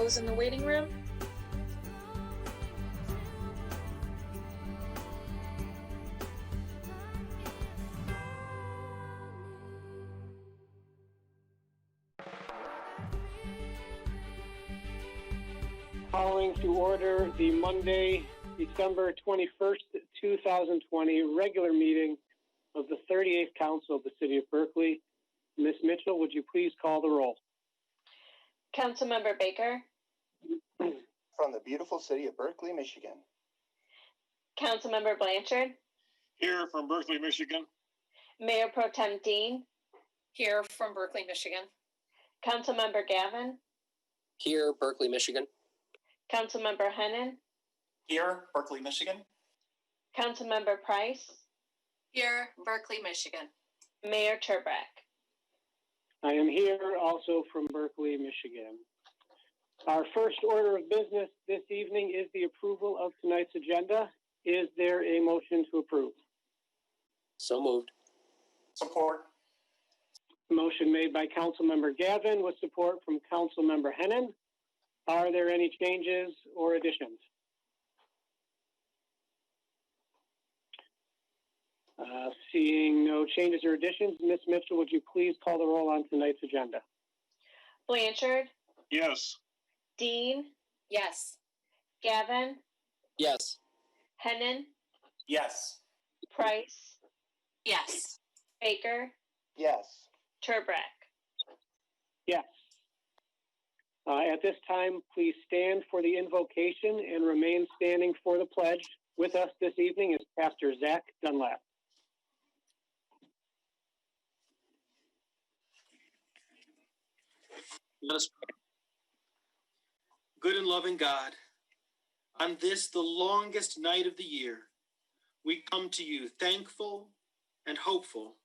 those in the waiting room. Calling to order the Monday, December 21st, 2020 regular meeting of the 38th Council of the City of Berkeley. Ms. Mitchell, would you please call the roll? Councilmember Baker. From the beautiful city of Berkley, Michigan. Councilmember Blanchard. Here from Berkeley, Michigan. Mayor Pro Tem Dean. Here from Berkeley, Michigan. Councilmember Gavin. Here, Berkeley, Michigan. Councilmember Hennon. Here, Berkeley, Michigan. Councilmember Price. Here, Berkeley, Michigan. Mayor Turbrack. I am here also from Berkeley, Michigan. Our first order of business this evening is the approval of tonight's agenda. Is there a motion to approve? So moved. Support. Motion made by Councilmember Gavin with support from Councilmember Hennon. Are there any changes or additions? Seeing no changes or additions, Ms. Mitchell, would you please call the roll on tonight's agenda? Blanchard. Yes. Dean. Yes. Gavin. Yes. Hennon. Yes. Price. Yes. Baker. Yes. Turbrack. Yes. At this time, please stand for the invocation and remain standing for the pledge. With us this evening is Pastor Zach Dunlap. Let us pray. Good and loving God, on this, the longest night of the year, we come to you thankful and hopeful.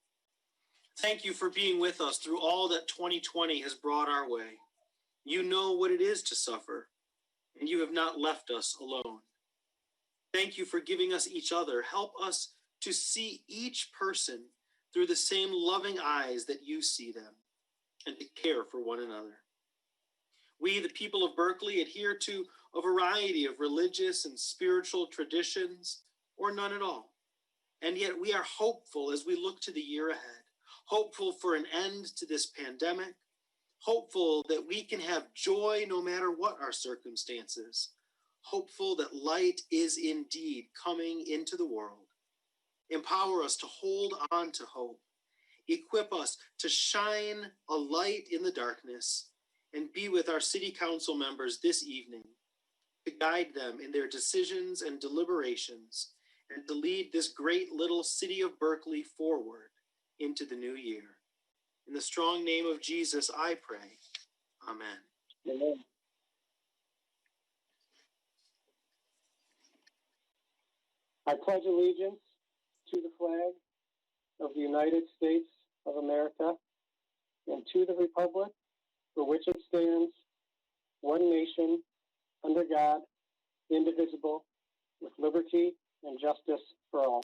Thank you for being with us through all that 2020 has brought our way. You know what it is to suffer, and you have not left us alone. Thank you for giving us each other. Help us to see each person through the same loving eyes that you see them, and to care for one another. We, the people of Berkeley, adhere to a variety of religious and spiritual traditions, or none at all. And yet we are hopeful as we look to the year ahead, hopeful for an end to this pandemic, hopeful that we can have joy no matter what our circumstances, hopeful that light is indeed coming into the world. Empower us to hold on to hope. Equip us to shine a light in the darkness, and be with our city council members this evening to guide them in their decisions and deliberations, and to lead this great little city of Berkeley forward into the new year. In the strong name of Jesus, I pray. Amen. Amen. I pledge allegiance to the flag of the United States of America and to the republic for which it stands, one nation, under God, indivisible, with liberty and justice for all.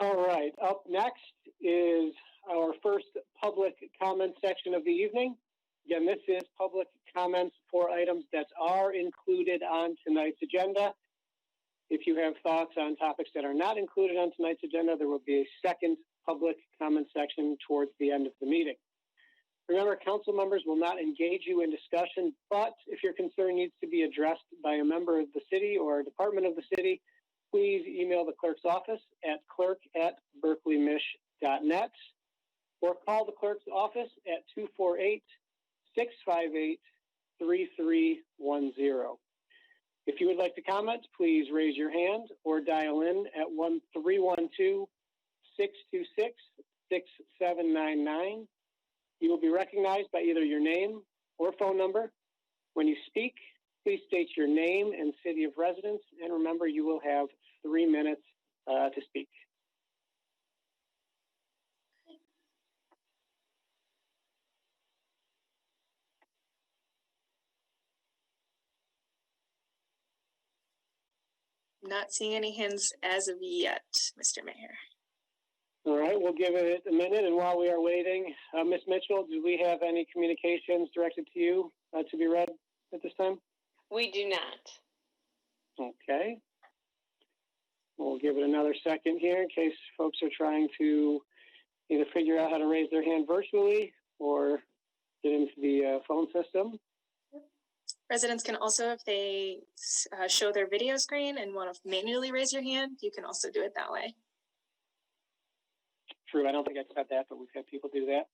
All right, up next is our first public comment section of the evening. Again, this is public comments for items that are included on tonight's agenda. If you have thoughts on topics that are not included on tonight's agenda, there will be a second public comment section towards the end of the meeting. Remember, council members will not engage you in discussion, but if your concern needs to be addressed by a member of the city or a department of the city, please email the clerk's office at clerk@berkeleymish.net or call the clerk's office at 248-658-3310. If you would like to comment, please raise your hand or dial in at 1-312-626-6799. You will be recognized by either your name or phone number. When you speak, please state your name and city of residence, and remember you will have 3 minutes to speak. Not seeing any hands as of yet, Mr. Mayor. All right, we'll give it a minute, and while we are waiting, Ms. Mitchell, do we have any communications directed to you to be read at this time? We do not. Okay. We'll give it another second here in case folks are trying to either figure out how to raise their hand virtually or get into the phone system. Residents can also, if they show their video screen and want to manually raise your hand, you can also do it that way. True, I don't think I said that, but we've had people do that.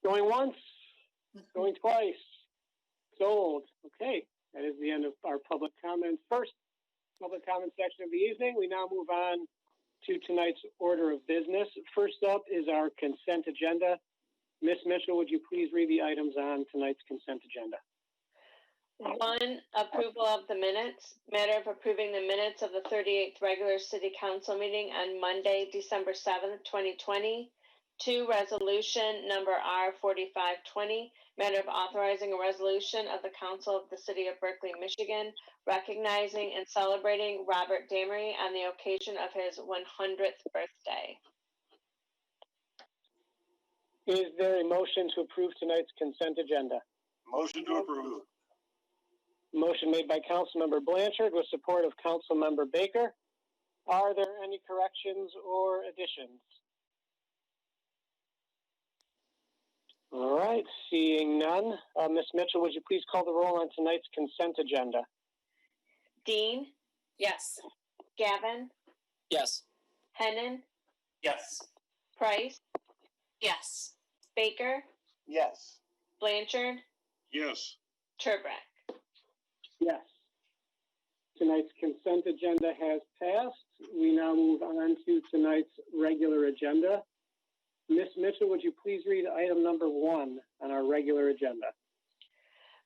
Going once, going twice, sold. Okay, that is the end of our public comments. First public comment section of the evening. We now move on to tonight's order of business. First up is our consent agenda. Ms. Mitchell, would you please read the items on tonight's consent agenda? 1, approval of the minutes. Matter of approving the minutes of the 38th regular city council meeting on Monday, December 7th, 2020. 2, resolution number R4520. Matter of authorizing a resolution of the council of the city of Berkley, Michigan, recognizing and celebrating Robert Damery on the occasion of his 100th birthday. Is there a motion to approve tonight's consent agenda? Motion to approve. Motion made by Councilmember Blanchard with support of Councilmember Baker. Are there any corrections or additions? All right, seeing none. Ms. Mitchell, would you please call the roll on tonight's consent agenda? Dean, Yes. Gavin, Yes. Hennon, Yes. Price, Yes. Baker, Yes. Blanchard, Yes. Turbrack. Yes. Tonight's consent agenda has passed. We now move on to tonight's regular agenda. Ms. Mitchell, would you please read item number 1 on our regular agenda?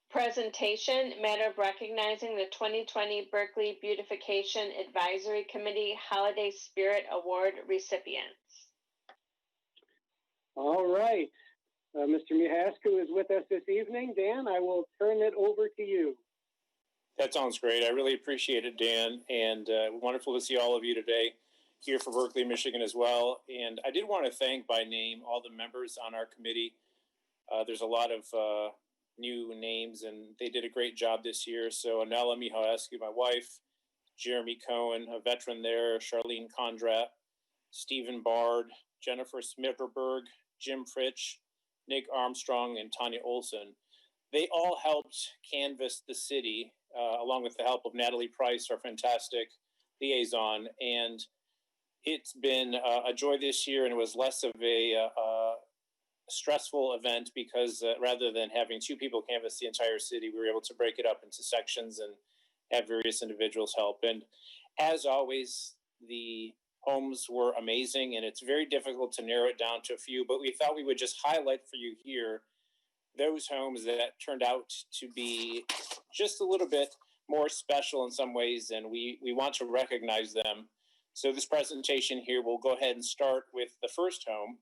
Presentation, matter of recognizing the 2020 Berkley Beautification Advisory Committee Holiday Spirit Award recipients. All right. Mr. Mihasku is with us this evening. Dan, I will turn it over to you. That sounds great. I really appreciate it, Dan, and wonderful to see all of you today here for Berkley, Michigan as well. And I did want to thank by name all the members on our committee. There's a lot of new names, and they did a great job this year. So Anela Mihasku, my wife, Jeremy Cohen, a veteran there, Charlene Kondrat, Stephen Bard, Jennifer Smitterberg, Jim Fritsch, Nick Armstrong, and Tanya Olson. They all helped canvass the city, along with the help of Natalie Price, our fantastic liaison. And it's been a joy this year, and it was less of a stressful event because rather than having 2 people canvass the entire city, we were able to break it up into sections and have various individuals help. And as always, the homes were amazing, and it's very difficult to narrow it down to a few, but we thought we would just highlight for you here those homes that turned out to be just a little bit more special in some ways, and we want to recognize them. So this presentation here, we'll go ahead and start with the first home.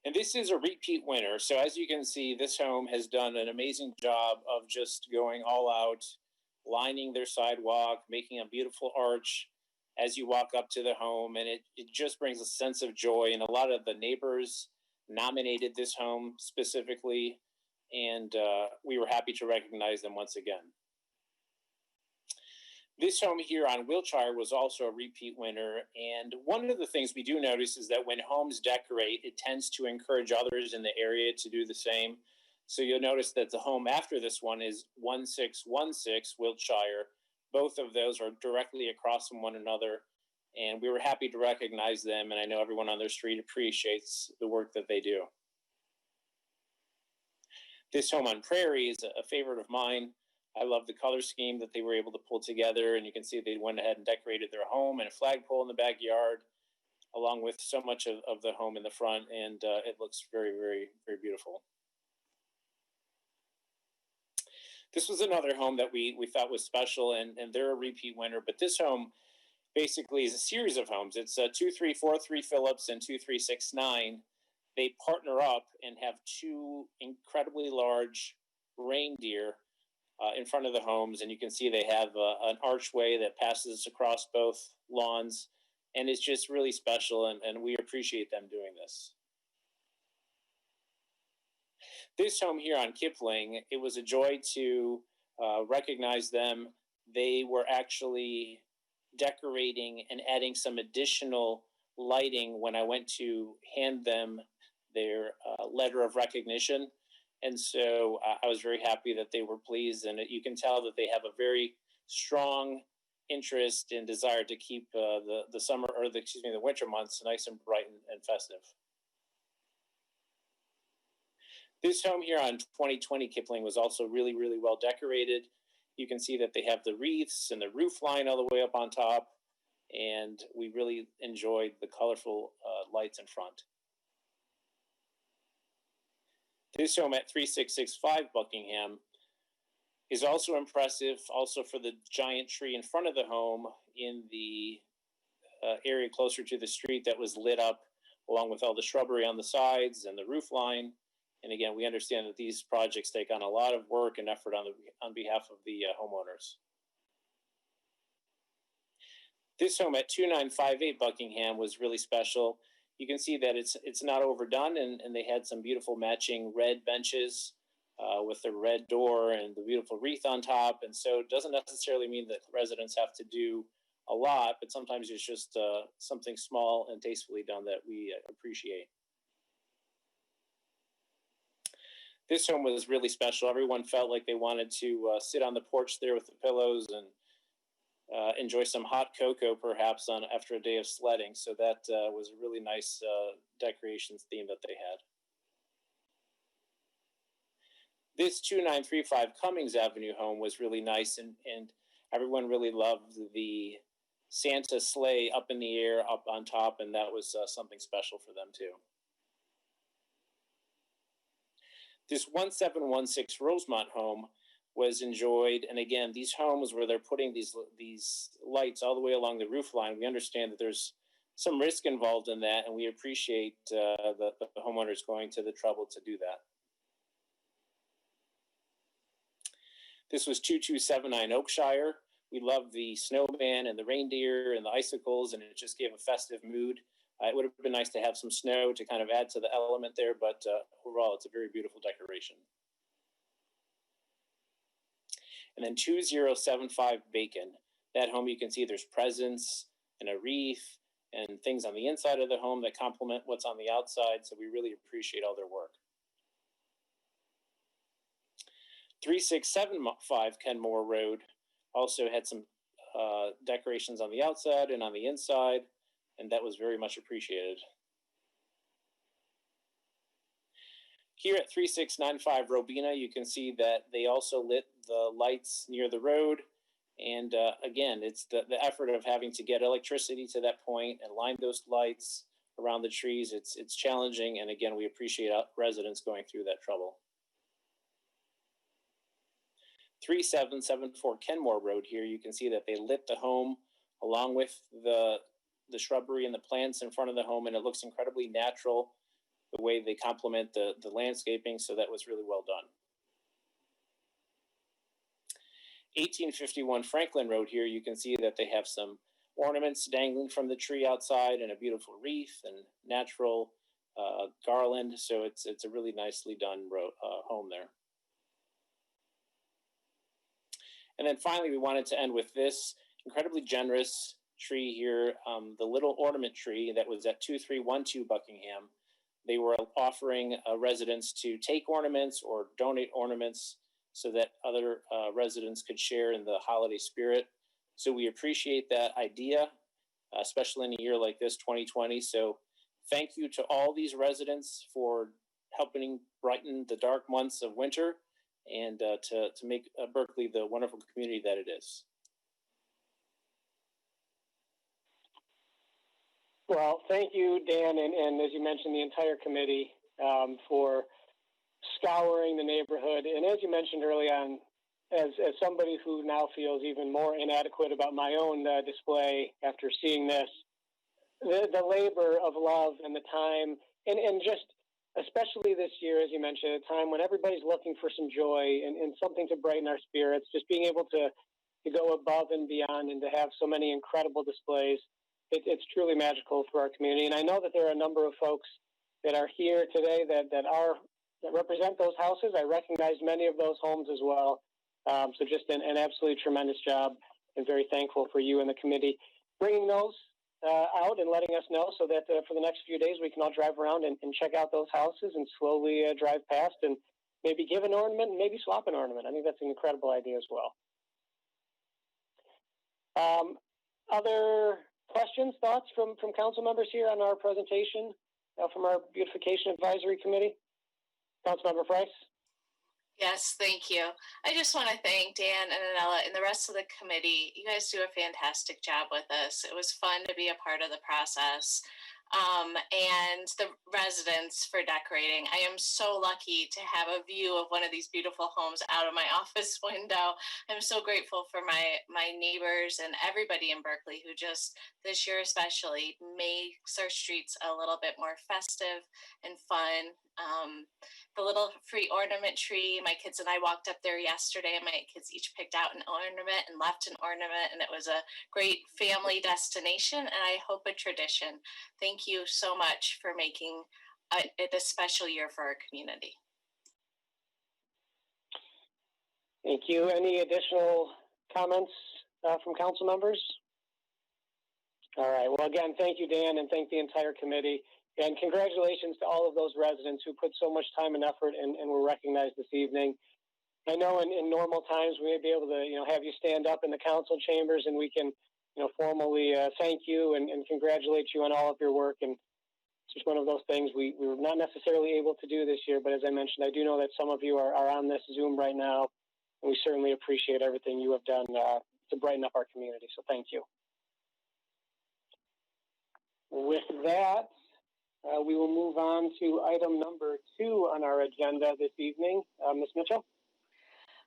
And this is a repeat winner. So as you can see, this home has done an amazing job of just going all out, lining their sidewalk, making a beautiful arch as you walk up to the home. And it just brings a sense of joy. And a lot of the neighbors nominated this home specifically, and we were happy to recognize them once again. This home here on Wiltshire was also a repeat winner, and one of the things we do notice is that when homes decorate, it tends to encourage others in the area to do the same. So you'll notice that the home after this one is 1616 Wiltshire. Both of those are directly across from one another, and we were happy to recognize them, and I know everyone on their street appreciates the work that they do. This home on Prairie is a favorite of mine. I love the color scheme that they were able to pull together, and you can see they went ahead and decorated their home and a flagpole in the backyard, along with so much of the home in the front, and it looks very, very, very beautiful. This was another home that we thought was special, and they're a repeat winner, but this home basically is a series of homes. It's 2343 Phillips and 2369. They partner up and have 2 incredibly large reindeer in front of the homes, and you can see they have an archway that passes across both lawns, and it's just really special, and we appreciate them doing this. This home here on Kipling, it was a joy to recognize them. They were actually decorating and adding some additional lighting when I went to hand them their letter of recognition. And so I was very happy that they were pleased, and you can tell that they have a very strong interest and desire to keep the summer, or the winter months nice and bright and festive. This home here on 2020 Kipling was also really, really well decorated. You can see that they have the wreaths and the roof line all the way up on top, and we really enjoyed the colorful lights in front. This home at 3665 Buckingham is also impressive, also for the giant tree in front of the home in the area closer to the street that was lit up, along with all the shrubbery on the sides and the roof line. And again, we understand that these projects take on a lot of work and effort on behalf of the homeowners. This home at 2958 Buckingham was really special. You can see that it's not overdone, and they had some beautiful matching red benches with the red door and the beautiful wreath on top. And so it doesn't necessarily mean that residents have to do a lot, but sometimes it's just something small and tastefully done that we appreciate. This home was really special. Everyone felt like they wanted to sit on the porch there with the pillows and enjoy some hot cocoa, perhaps, after a day of sledding. So that was a really nice decorations theme that they had. This 2935 Cummings Avenue home was really nice, and everyone really loved the Santa sleigh up in the air, up on top, and that was something special for them too. This 1716 Rosemont home was enjoyed, and again, these homes where they're putting these lights all the way along the roof line, we understand that there's some risk involved in that, and we appreciate the homeowners going to the trouble to do that. This was 2279 Oak Shire. We love the snowman and the reindeer and the icicles, and it just gave a festive mood. It would have been nice to have some snow to kind of add to the element there, but overall, it's a very beautiful decoration. And then 2075 Bacon. That home, you can see there's presents and a wreath and things on the inside of the home that complement what's on the outside, so we really appreciate all their work. 3675 Kenmore Road also had some decorations on the outside and on the inside, and that was very much appreciated. Here at 3695 Robina, you can see that they also lit the lights near the road. And again, it's the effort of having to get electricity to that point and line those lights around the trees. It's challenging. And again, we appreciate residents going through that trouble. 3774 Kenmore Road here, you can see that they lit the home along with the shrubbery and the plants in front of the home, and it looks incredibly natural the way they complement the landscaping, so that was really well done. 1851 Franklin Road here, you can see that they have some ornaments dangling from the tree outside and a beautiful wreath and natural garland, so it's a really nicely done home there. And then finally, we wanted to end with this incredibly generous tree here, the little ornament tree that was at 2312 Buckingham. They were offering residents to take ornaments or donate ornaments so that other residents could share in the holiday spirit. So we appreciate that idea, especially in a year like this, 2020. So thank you to all these residents for helping brighten the dark months of winter and to make Berkley the wonderful community that it is. Well, thank you, Dan, and as you mentioned, the entire committee for scouring the neighborhood. And as you mentioned early on, as somebody who now feels even more inadequate about my own display after seeing this, the labor of love and the time and just especially this year, as you mentioned, at a time when everybody's looking for some joy and something to brighten our spirits, just being able to go above and beyond and to have so many incredible displays. It's truly magical for our community. And I know that there are a number of folks that are here today that represent those houses. I recognize many of those homes as well. So just an absolutely tremendous job, and very thankful for you and the committee bringing those out and letting us know, so that for the next few days we can all drive around and check out those houses and slowly drive past and maybe give an ornament and maybe swap an ornament. I think that's an incredible idea as well. Other questions, thoughts from council members here on our presentation from our Beautification Advisory Committee? Councilmember Price? Yes, thank you. I just want to thank Dan and Anella and the rest of the committee. You guys do a fantastic job with us. It was fun to be a part of the process. And the residents for decorating. I am so lucky to have a view of one of these beautiful homes out of my office window. I'm so grateful for my neighbors and everybody in Berkley who just, this year especially, makes our streets a little bit more festive and fun. The little free ornament tree, my kids and I walked up there yesterday, and my kids each picked out an ornament and left an ornament, and it was a great family destination, and I hope a tradition. Thank you so much for making it a special year for our community. Thank you. Any additional comments from council members? All right. Well, again, thank you, Dan, and thank the entire committee. And congratulations to all of those residents who put so much time and effort and were recognized this evening. I know in normal times we may be able to, have you stand up in the council chambers and we can, formally thank you and congratulate you on all of your work. And it's just one of those things we were not necessarily able to do this year. But as I mentioned, I do know that some of you are on this Zoom right now, and we certainly appreciate everything you have done to brighten up our community. So thank you. With that, we will move on to item number 2 on our agenda this evening. Ms. Mitchell?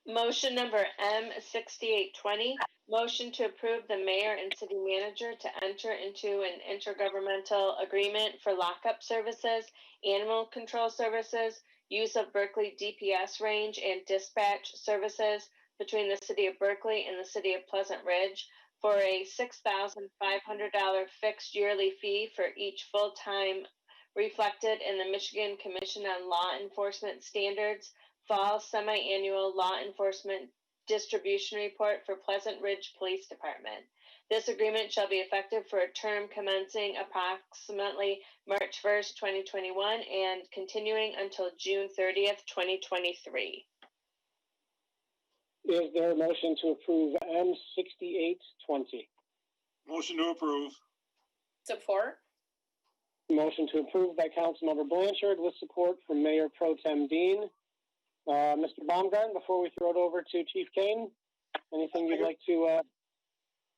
Motion number M6820, motion to approve the mayor and city manager to enter into an intergovernmental agreement for lockup services, animal control services, use of Berkley DPS range, and dispatch services between the city of Berkley and the city of Pleasant Ridge for a $6,500 fixed yearly fee for each full-time, reflected in the Michigan Commission on Law Enforcement Standards Fall Semi-Annual Law Enforcement Distribution Report for Pleasant Ridge Police Department. This agreement shall be effective for a term commencing approximately March 1st, 2021 and continuing until June 30th, 2023. Is there a motion to approve M6820? Motion to approve. Support? Motion to approve by Councilmember Blanchard with support from Mayor Pro Tem Dean. Mr. Baumgarten, before we throw it over to Chief Kane, anything you'd like to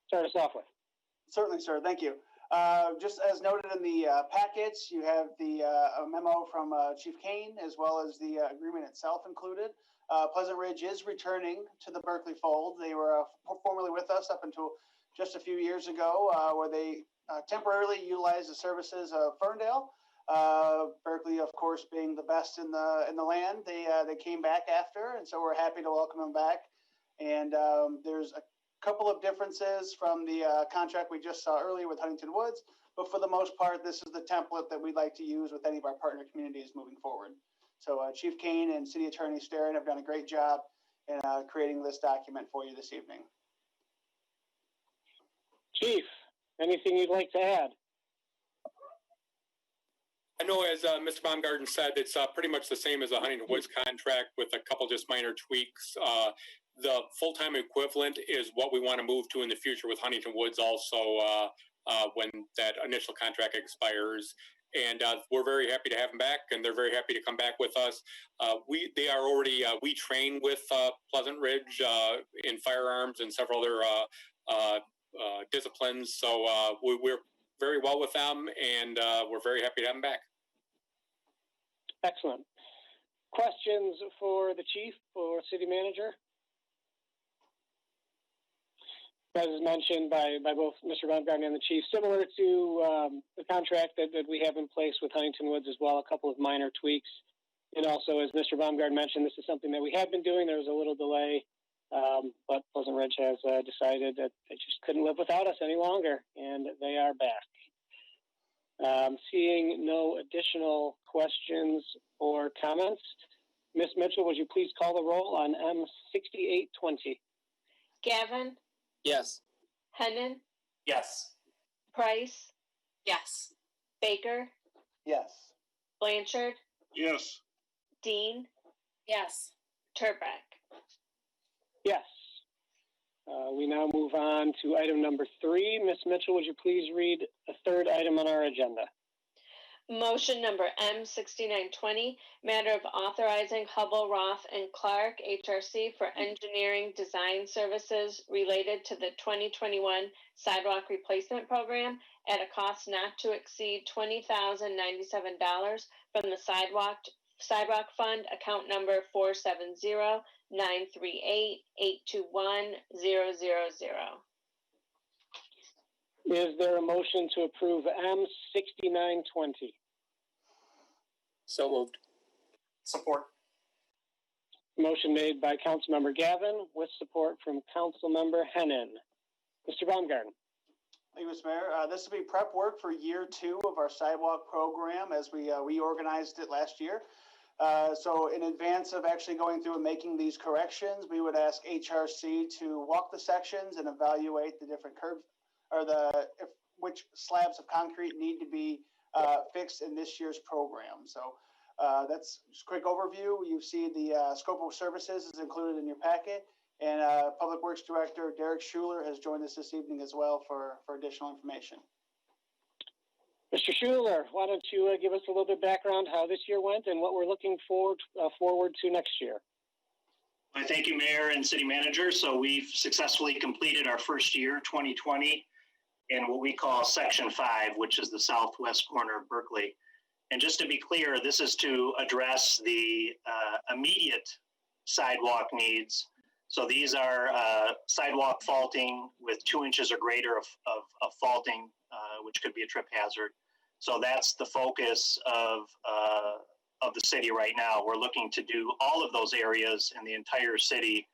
start us off with? Certainly, sir. Thank you. Just as noted in the packets, you have the a memo from Chief Kane, as well as the agreement itself included. Pleasant Ridge is returning to the Berkley fold. They were formerly with us up until just a few years ago, where they temporarily utilized the services of Ferndale. Berkley, of course, being the best in the land, they came back after, and so we're happy to welcome them back. And there's a couple of differences from the contract we just saw earlier with Huntington Woods, but for the most part, this is the template that we'd like to use with any of our partner communities moving forward. So Chief Kane and City Attorney Sterren have done a great job in creating this document for you this evening. Chief, anything you'd like to add? I know, as Mr. Baumgarten said, it's pretty much the same as the Huntington Woods contract with a couple just minor tweaks. The full-time equivalent is what we want to move to in the future with Huntington Woods also when that initial contract expires. And we're very happy to have them back, and they're very happy to come back with us. They are already, we train with Pleasant Ridge in firearms and several other disciplines. So we're very well with them, and we're very happy to have them back. Excellent. Questions for the chief or city manager? as mentioned by both Mr. Baumgarten and the chief, similar to the contract that we have in place with Huntington Woods as well, a couple of minor tweaks. And also, as Mr. Baumgarten mentioned, this is something that we had been doing. There was a little delay, but Pleasant Ridge has decided that they just couldn't live without us any longer, and they are back. Seeing no additional questions or comments, Ms. Mitchell, would you please call the roll on M6820? Gavin, Yes. Hennon, Yes. Price, Yes. Baker, Yes. Blanchard, Yes. Dean, Yes. Turbeck. Yes. We now move on to item number 3. Ms. Mitchell, would you please read the third item on our agenda? Motion number M6920, matter of authorizing Hubble, Roth, and Clark, HRC, for engineering design services related to the 2021 sidewalk replacement program at a cost not to exceed $20,097 from the Sidewalk Fund, account number 470-938-821-000. Is there a motion to approve M6920? So moved. Support. Motion made by Councilmember Gavin with support from Councilmember Hennon. Mr. Baumgarten. Thank you, Mr. Mayor. This will be prep work for year 2 of our sidewalk program as we reorganized it last year. So in advance of actually going through and making these corrections, we would ask HRC to walk the sections and evaluate the different curbs or which slabs of concrete need to be fixed in this year's program. So that's just a quick overview. You see the scope of services is included in your packet. And Public Works Director Derek Schuler has joined us this evening as well for additional information. Mr. Schuler, why don't you give us a little bit of background how this year went and what we're looking forward to next year? Thank you, Mayor and City Manager. So we've successfully completed our first year, 2020, in what we call Section 5, which is the southwest corner of Berkley. And just to be clear, this is to address the immediate sidewalk needs. So these are sidewalk faulting with 2 inches or greater of faulting, which could be a trip hazard. So that's the focus of the city right now. We're looking to do all of those areas in the entire city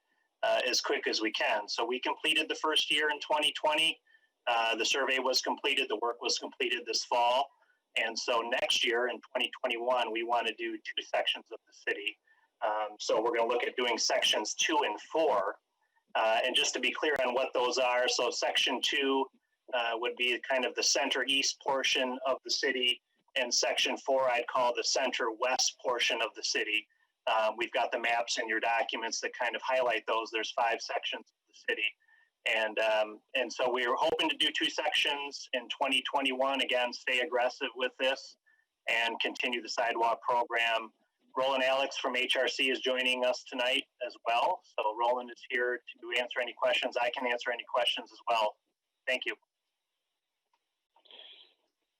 as quick as we can. So we completed the first year in 2020. The survey was completed, the work was completed this fall. And so next year in 2021, we want to do 2 sections of the city. So we're going to look at doing sections 2 and 4. And just to be clear on what those are, so section 2 would be kind of the center east portion of the city. And section 4, I'd call the center west portion of the city. We've got the maps in your documents that kind of highlight those. There's 5 sections of the city. And so we're hoping to do 2 sections in 2021. Again, stay aggressive with this and continue the sidewalk program. Roland Alex from HRC is joining us tonight as well. So Roland is here to answer any questions. I can answer any questions as well. Thank you.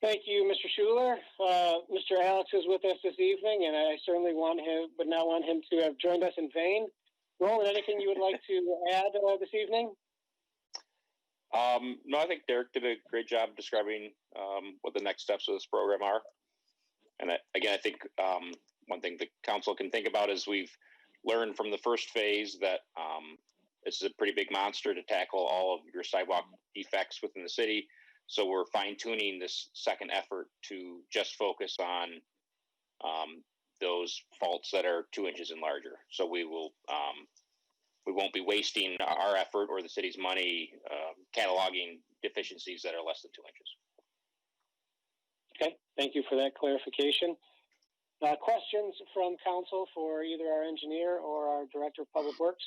Thank you, Mr. Schuler. Mr. Alex is with us this evening, and I certainly would not want him to have joined us in vain. Roland, anything you would like to add this evening? No, I think Derek did a great job describing what the next steps of this program are. And I think one thing the council can think about is we've learned from the first phase that this is a pretty big monster to tackle all of your sidewalk defects within the city. So we're fine-tuning this second effort to just focus on those faults that are 2 inches and larger. So we won't be wasting our effort or the city's money cataloging deficiencies that are less than 2 inches. Okay, thank you for that clarification. Questions from council for either our engineer or our Director of Public Works?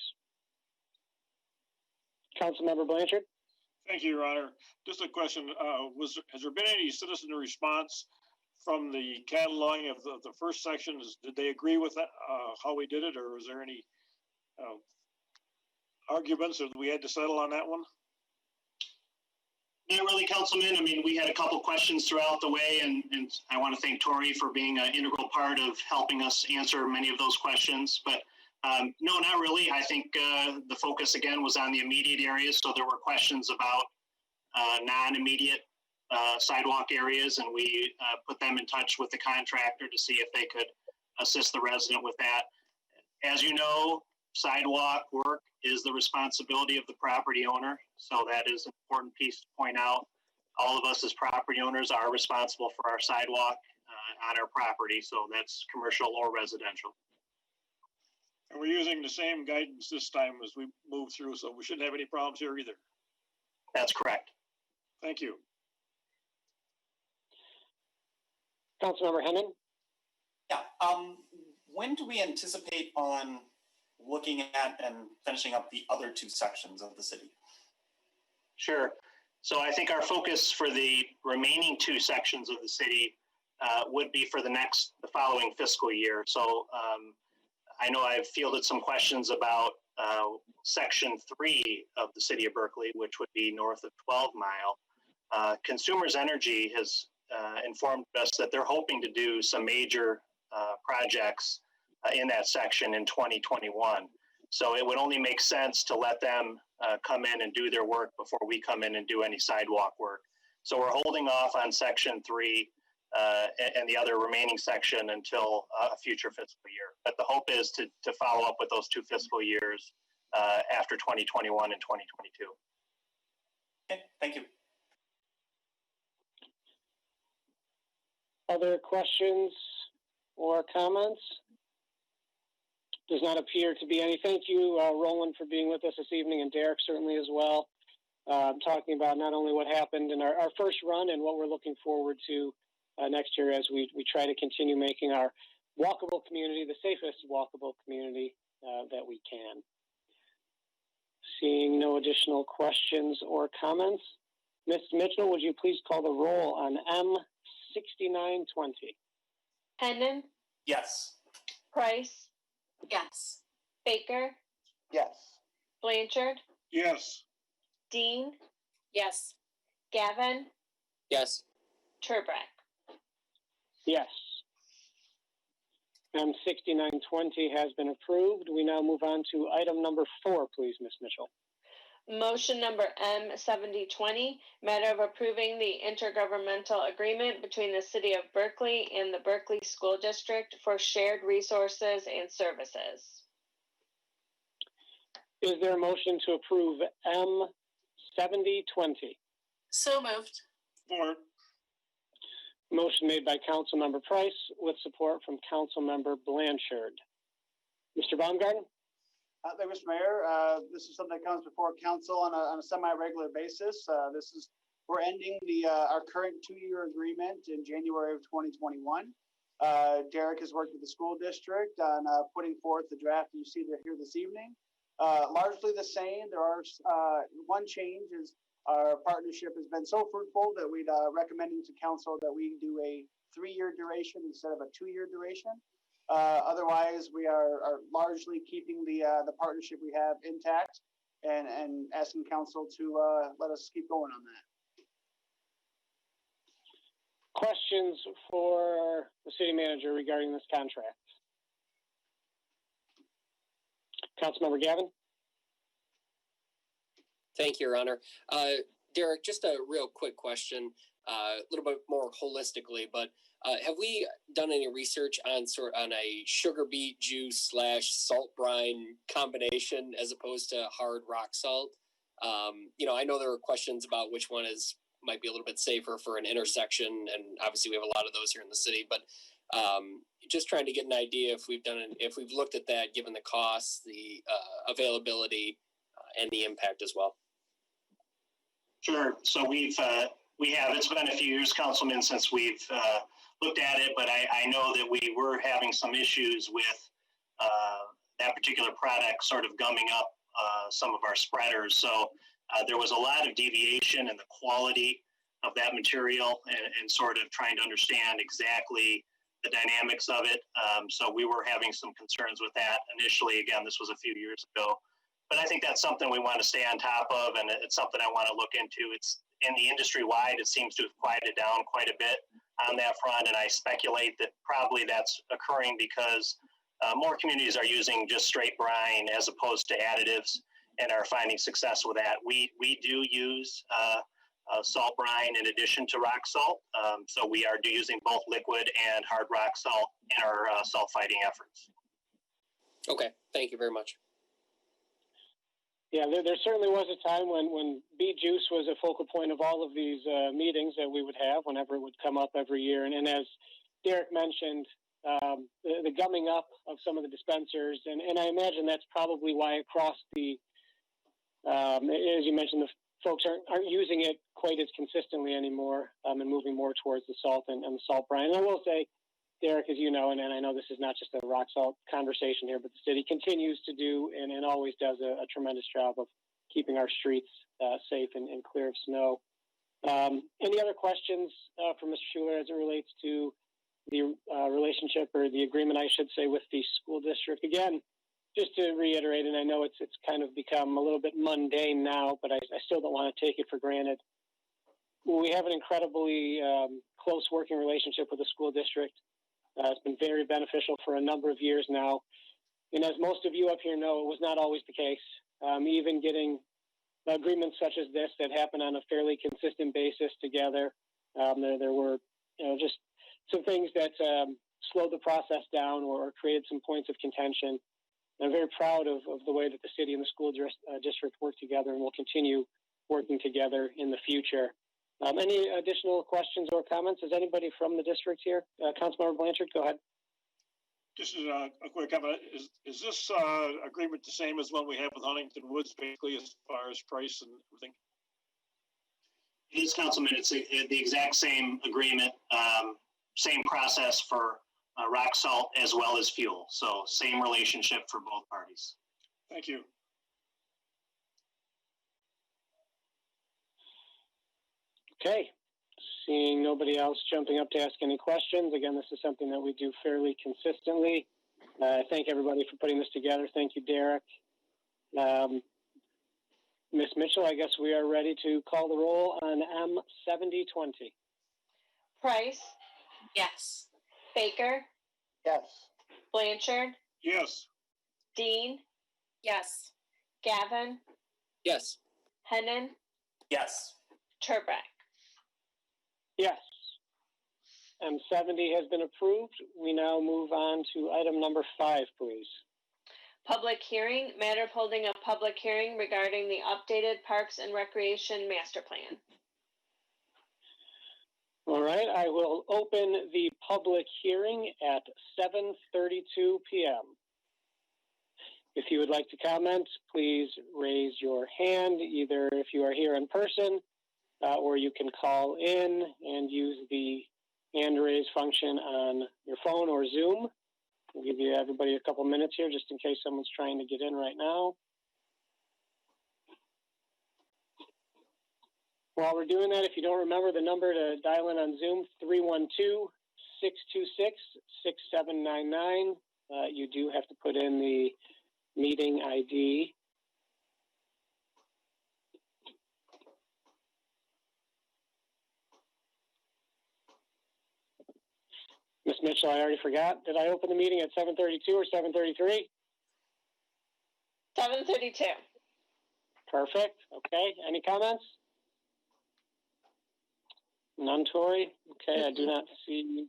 Councilmember Blanchard. Thank you, Your Honor. Just a question. Has there been any citizen response from the cataloging of the first sections? Did they agree with that, how we did it, or was there any arguments that we had to settle on that one? Not really, Councilman. I mean, we had a couple questions throughout the way, and I want to thank Tori for being an integral part of helping us answer many of those questions. But No, not really. I think the focus again was on the immediate areas. So there were questions about non-immediate sidewalk areas, and we put them in touch with the contractor to see if they could assist the resident with that. As you know, sidewalk work is the responsibility of the property owner. So that is an important piece to point out. All of us as property owners are responsible for our sidewalk on our property. So that's commercial or residential. And we're using the same guidance this time as we move through, so we shouldn't have any problems here either. That's correct. Thank you. Councilmember Hennon? Yeah. When do we anticipate on looking at and finishing up the other two sections of the city? Sure. So I think our focus for the remaining two sections of the city would be for the following fiscal year. So I know I've fielded some questions about Section 3 of the city of Berkley, which would be north of 12 Mile. Consumers Energy has informed us that they're hoping to do some major projects in that section in 2021. So it would only make sense to let them come in and do their work before we come in and do any sidewalk work. So we're holding off on Section 3 and the other remaining section until a future fiscal year. But the hope is to follow up with those two fiscal years after 2021 and 2022. Okay, thank you. Other questions or comments? Does not appear to be any. Thank you, Roland, for being with us this evening, and Derek certainly as well. Talking about not only what happened in our first run and what we're looking forward to next year as we try to continue making our walkable community the safest walkable community that we can. Seeing no additional questions or comments, Ms. Mitchell, would you please call the roll on M6920? Hennon, Yes. Price, Yes. Baker, Yes. Blanchard, Yes. Dean, Yes. Gavin, Yes. Turbrack. Yes. M6920 has been approved. We now move on to item number 4, please, Ms. Mitchell. Motion number M7020, matter of approving the intergovernmental agreement between the City of Berkley and the Berkley School District for shared resources and services. Is there a motion to approve M7020? So moved. Support. Motion made by Councilmember Price with support from Councilmember Blanchard. Mr. Baumgarten? Thank you, Mr. Mayor. This is something that comes before council on a semi-regular basis. We're ending our current 2-year agreement in January of 2021. Derek has worked with the school district on putting forth the draft you see here this evening. Largely the same. There are one change is our partnership has been so fruitful that we'd recommending to council that we do a 3-year duration instead of a 2-year duration. Otherwise, we are largely keeping the partnership we have intact and asking council to let us keep going on that. Questions for the city manager regarding this contract? Councilmember Gavin? Thank you, Your Honor. Derek, just a real quick question, a little bit more holistically, but have we done any research on a sugar beet juice / salt brine combination as opposed to hard rock salt? I know there were questions about which one might be a little bit safer for an intersection, and obviously we have a lot of those here in the city, but just trying to get an idea if we've looked at that, given the costs, the availability, and the impact as well. Sure. So we have, it's been a few years, Councilman, since we've looked at it, but I know that we were having some issues with that particular product sort of gumming up some of our spreaders. So there was a lot of deviation in the quality of that material and sort of trying to understand exactly the dynamics of it. So we were having some concerns with that initially. Again, this was a few years ago. But I think that's something we want to stay on top of, and it's something I want to look into. It's in the industry-wide, it seems to have quieted down quite a bit on that front, and I speculate that probably that's occurring because more communities are using just straight brine as opposed to additives and are finding success with that. We do use salt brine in addition to rock salt. So we are using both liquid and hard rock salt in our salt fighting efforts. Okay, thank you very much. Yeah, there certainly was a time when beet juice was a focal point of all of these meetings that we would have whenever it would come up every year. And as Derek mentioned, the gumming up of some of the dispensers, and I imagine that's probably why across the, as you mentioned, the folks aren't using it quite as consistently anymore, and moving more towards the salt and the salt brine. And I will say, Derek, as you know, and I know this is not just a rock salt conversation here, but the city continues to do and always does a tremendous job of keeping our streets safe and clear of snow. Any other questions for Mr. Schuler as it relates to the relationship, or the agreement, I should say, with the school district? Again, just to reiterate, and I know it's kind of become a little bit mundane now, but I still don't want to take it for granted. We have an incredibly close working relationship with the school district. It's been very beneficial for a number of years now. And as most of you up here know, it was not always the case. Even getting agreements such as this that happen on a fairly consistent basis together, there were just some things that slowed the process down or created some points of contention. And I'm very proud of the way that the city and the school district work together, and will continue working together in the future. Any additional questions or comments? Is anybody from the district here? Councilmember Blanchard, go ahead. Just a quick comment. Is this agreement the same as one we have with Huntington Woods, basically, as far as price and everything? It is, Councilman. It's the exact same agreement, same process for rock salt as well as fuel. So same relationship for both parties. Thank you. Okay, seeing nobody else jumping up to ask any questions. Again, this is something that we do fairly consistently. Thank everybody for putting this together. Thank you, Derek. Ms. Mitchell, I guess we are ready to call the roll on M7020. Price, Yes. Baker, Yes. Blanchard, Yes. Dean, Yes. Gavin, Yes. Hennon, Yes. Turbrack. Yes. M70 has been approved. We now move on to item number 5, please. Public hearing, matter of holding a public hearing regarding the updated Parks and Recreation Master Plan. All right, I will open the public hearing at 7:32 p.m. If you would like to comment, please raise your hand, either if you are here in person, or you can call in and use the hand raise function on your phone or Zoom. I'll give everybody a couple minutes here just in case someone's trying to get in right now. While we're doing that, if you don't remember the number to dial in on Zoom, 312-626-6799. You do have to put in the meeting ID. Ms. Mitchell, I already forgot. Did I open the meeting at 7:32 or 7:33? 7:32. Perfect. Okay. Any comments? None, Tori? Okay, I do not see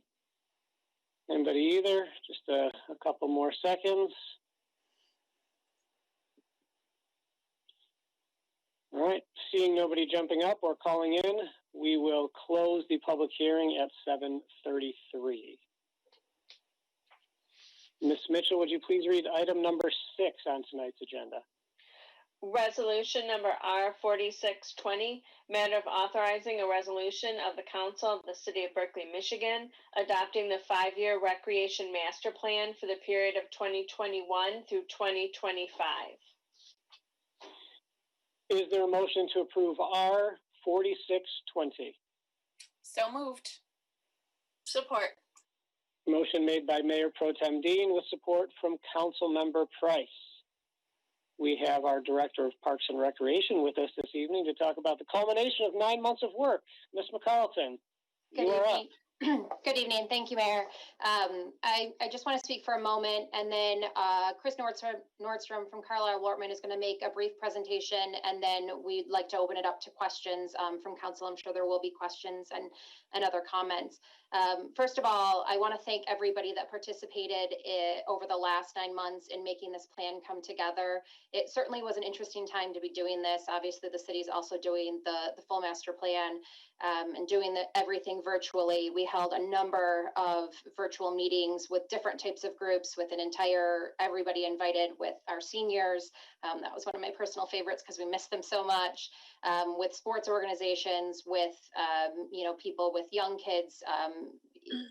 anybody either. Just a couple more seconds. All right. Seeing nobody jumping up or calling in, we will close the public hearing at 7:33. Ms. Mitchell, would you please read item number 6 on tonight's agenda? Resolution number R4620, matter of authorizing a resolution of the Council of the City of Berkley, Michigan, adopting the 5-year Recreation Master Plan for the period of 2021 through 2025. Is there a motion to approve R4620? So moved. Support. Motion made by Mayor Pro Tem Dean with support from Council Member Price. We have our Director of Parks and Recreation with us this evening to talk about the culmination of 9 months of work. Ms. McCarlton, you are up. Good evening. Thank you, Mayor. I just want to speak for a moment, and then Chris Nordstrom from Carlisle Wortman is going to make a brief presentation, and then we'd like to open it up to questions from council. I'm sure there will be questions and other comments. First of all, I want to thank everybody that participated over the last 9 months in making this plan come together. It certainly was an interesting time to be doing this. Obviously, the city's also doing the full master plan and doing everything virtually. We held a number of virtual meetings with different types of groups, with everybody invited, with our seniors. That was one of my personal favorites because we missed them so much. With sports organizations, with people with young kids,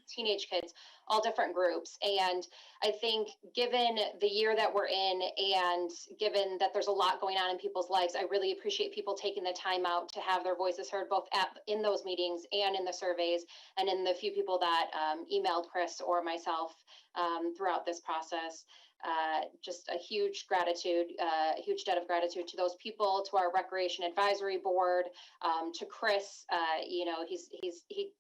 teenage kids, all different groups. And I think given the year that we're in, and given that there's a lot going on in people's lives, I really appreciate people taking the time out to have their voices heard, both in those meetings and in the surveys, and in the few people that emailed Chris or myself throughout this process. Just a huge gratitude, a huge debt of gratitude to those people, to our Recreation Advisory Board, to Chris.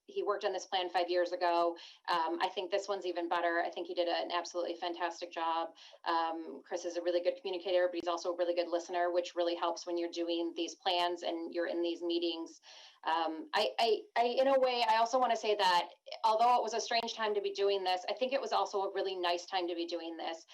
He worked on this plan 5 years ago. I think this one's even better. I think he did an absolutely fantastic job. Chris is a really good communicator, but he's also a really good listener, which really helps when you're doing these plans and you're in these meetings. In a way, I also want to say that although it was a strange time to be doing this, I think it was also a really nice time to be doing this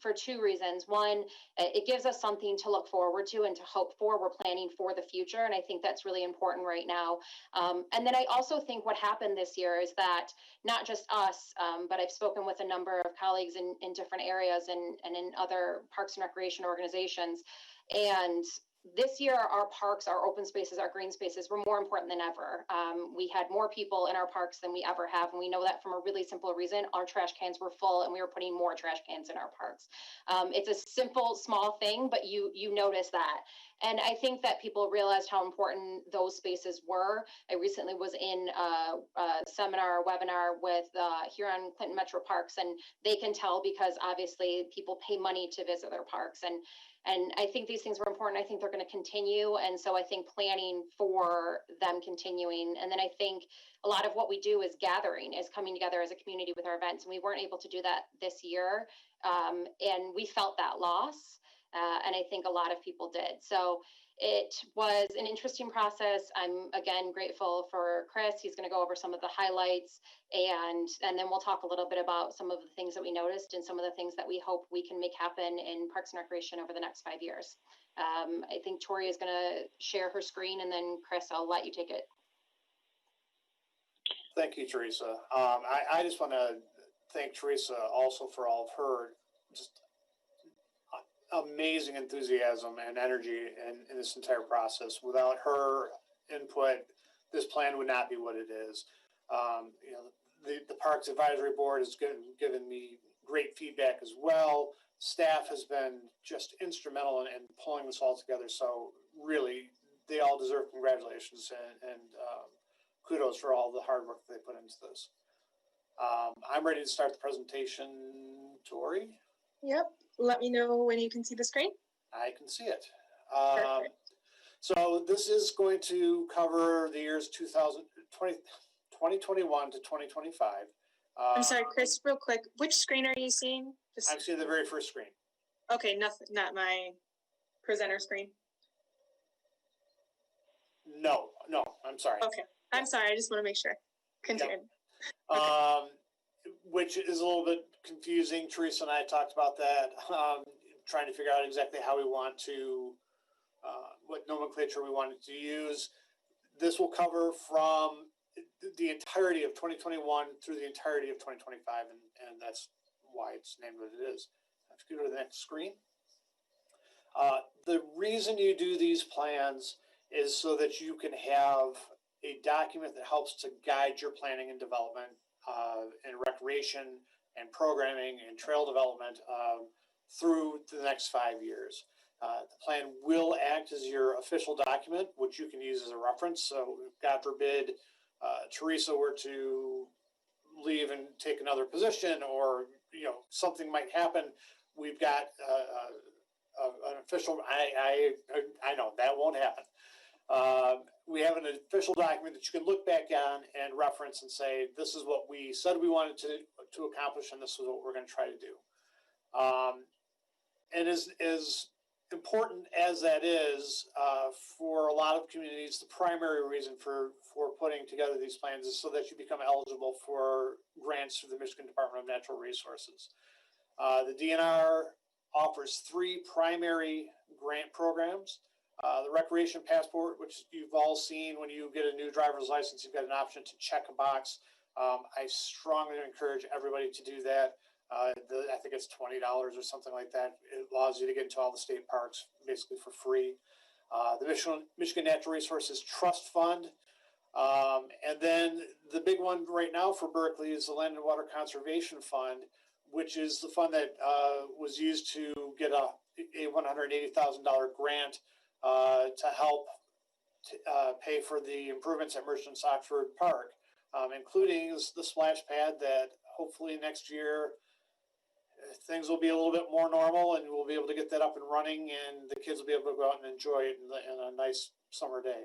for two reasons. One, it gives us something to look forward to and to hope for. We're planning for the future, and I think that's really important right now. And then I also think what happened this year is that not just us, but I've spoken with a number of colleagues in different areas and in other parks and recreation organizations. And this year, our parks, our open spaces, our green spaces were more important than ever. We had more people in our parks than we ever have, and we know that from a really simple reason. Our trash cans were full, and we were putting more trash cans in our parks. It's a simple, small thing, but you notice that. And I think that people realized how important those spaces were. I recently was in a seminar, webinar with here on Clinton Metro Parks, and they can tell because obviously people pay money to visit their parks. And I think these things were important. I think they're going to continue. And so I think planning for them continuing. And then I think a lot of what we do is gathering, is coming together as a community with our events. And we weren't able to do that this year. And we felt that loss. And I think a lot of people did. So it was an interesting process. I'm, again, grateful for Chris. He's going to go over some of the highlights, and then we'll talk a little bit about some of the things that we noticed and some of the things that we hope we can make happen in Parks and Recreation over the next 5 years. I think Tori is going to share her screen, and then Chris, I'll let you take it. Thank you, Teresa. I just want to thank Teresa also for all of her just amazing enthusiasm and energy in this entire process. Without her input, this plan would not be what it is. The Parks Advisory Board has given me great feedback as well. Staff has been just instrumental in pulling this all together. So really, they all deserve congratulations and kudos for all the hard work they put into this. I'm ready to start the presentation. Tori? Yep. Let me know when you can see the screen. I can see it. So this is going to cover the years 2021 to 2025. I'm sorry, Chris, real quick. Which screen are you seeing? I'm seeing the very first screen. Okay, not my presenter screen. No, I'm sorry. Okay, I'm sorry. I just want to make sure. Continue. Yep. Which is a little bit confusing. Teresa and I talked about that, trying to figure out exactly how we want to, what nomenclature we wanted to use. This will cover from the entirety of 2021 through the entirety of 2025, and that's why it's named what it is. Let's go to the next screen. The reason you do these plans is so that you can have a document that helps to guide your planning and development in recreation and programming and trail development through the next 5 years. The plan will act as your official document, which you can use as a reference. So God forbid Teresa were to leave and take another position, or something might happen. We've got an official. I know that won't happen. We have an official document that you can look back on and reference and say, this is what we said we wanted to accomplish, and this is what we're going to try to do. And as important as that is, for a lot of communities, the primary reason for putting together these plans is so that you become eligible for grants through the Michigan Department of Natural Resources. The DNR offers 3 primary grant programs. The Recreation Passport, which you've all seen when you get a new driver's license, you've got an option to check a box. I strongly encourage everybody to do that. I think it's $20 or something like that. It allows you to get into all the state parks basically for free. The Michigan Natural Resources Trust Fund. And then the big one right now for Berkley is the Land and Water Conservation Fund, which is the fund that was used to get a $180,000 grant to help pay for the improvements at Merchants Oxford Park, including the splash pad that hopefully next year things will be a little bit more normal and we'll be able to get that up and running and the kids will be able to go out and enjoy it in a nice summer day.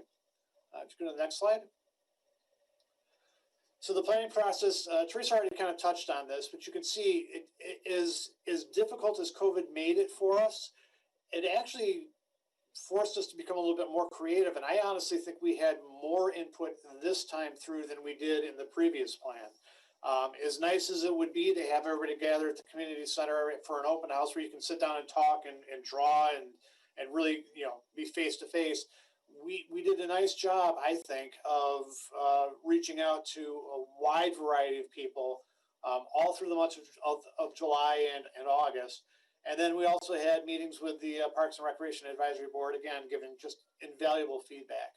If you go to the next slide. So the planning process, Teresa already kind of touched on this, but you can see it is as difficult as COVID made it for us. It actually forced us to become a little bit more creative. And I honestly think we had more input this time through than we did in the previous plan. As nice as it would be to have everybody gather at the community center for an open house where you can sit down and talk and draw and really, be face to face. We did a nice job, I think, of reaching out to a wide variety of people all through the months of July and August. And then we also had meetings with the Parks and Recreation Advisory Board, again, giving just invaluable feedback.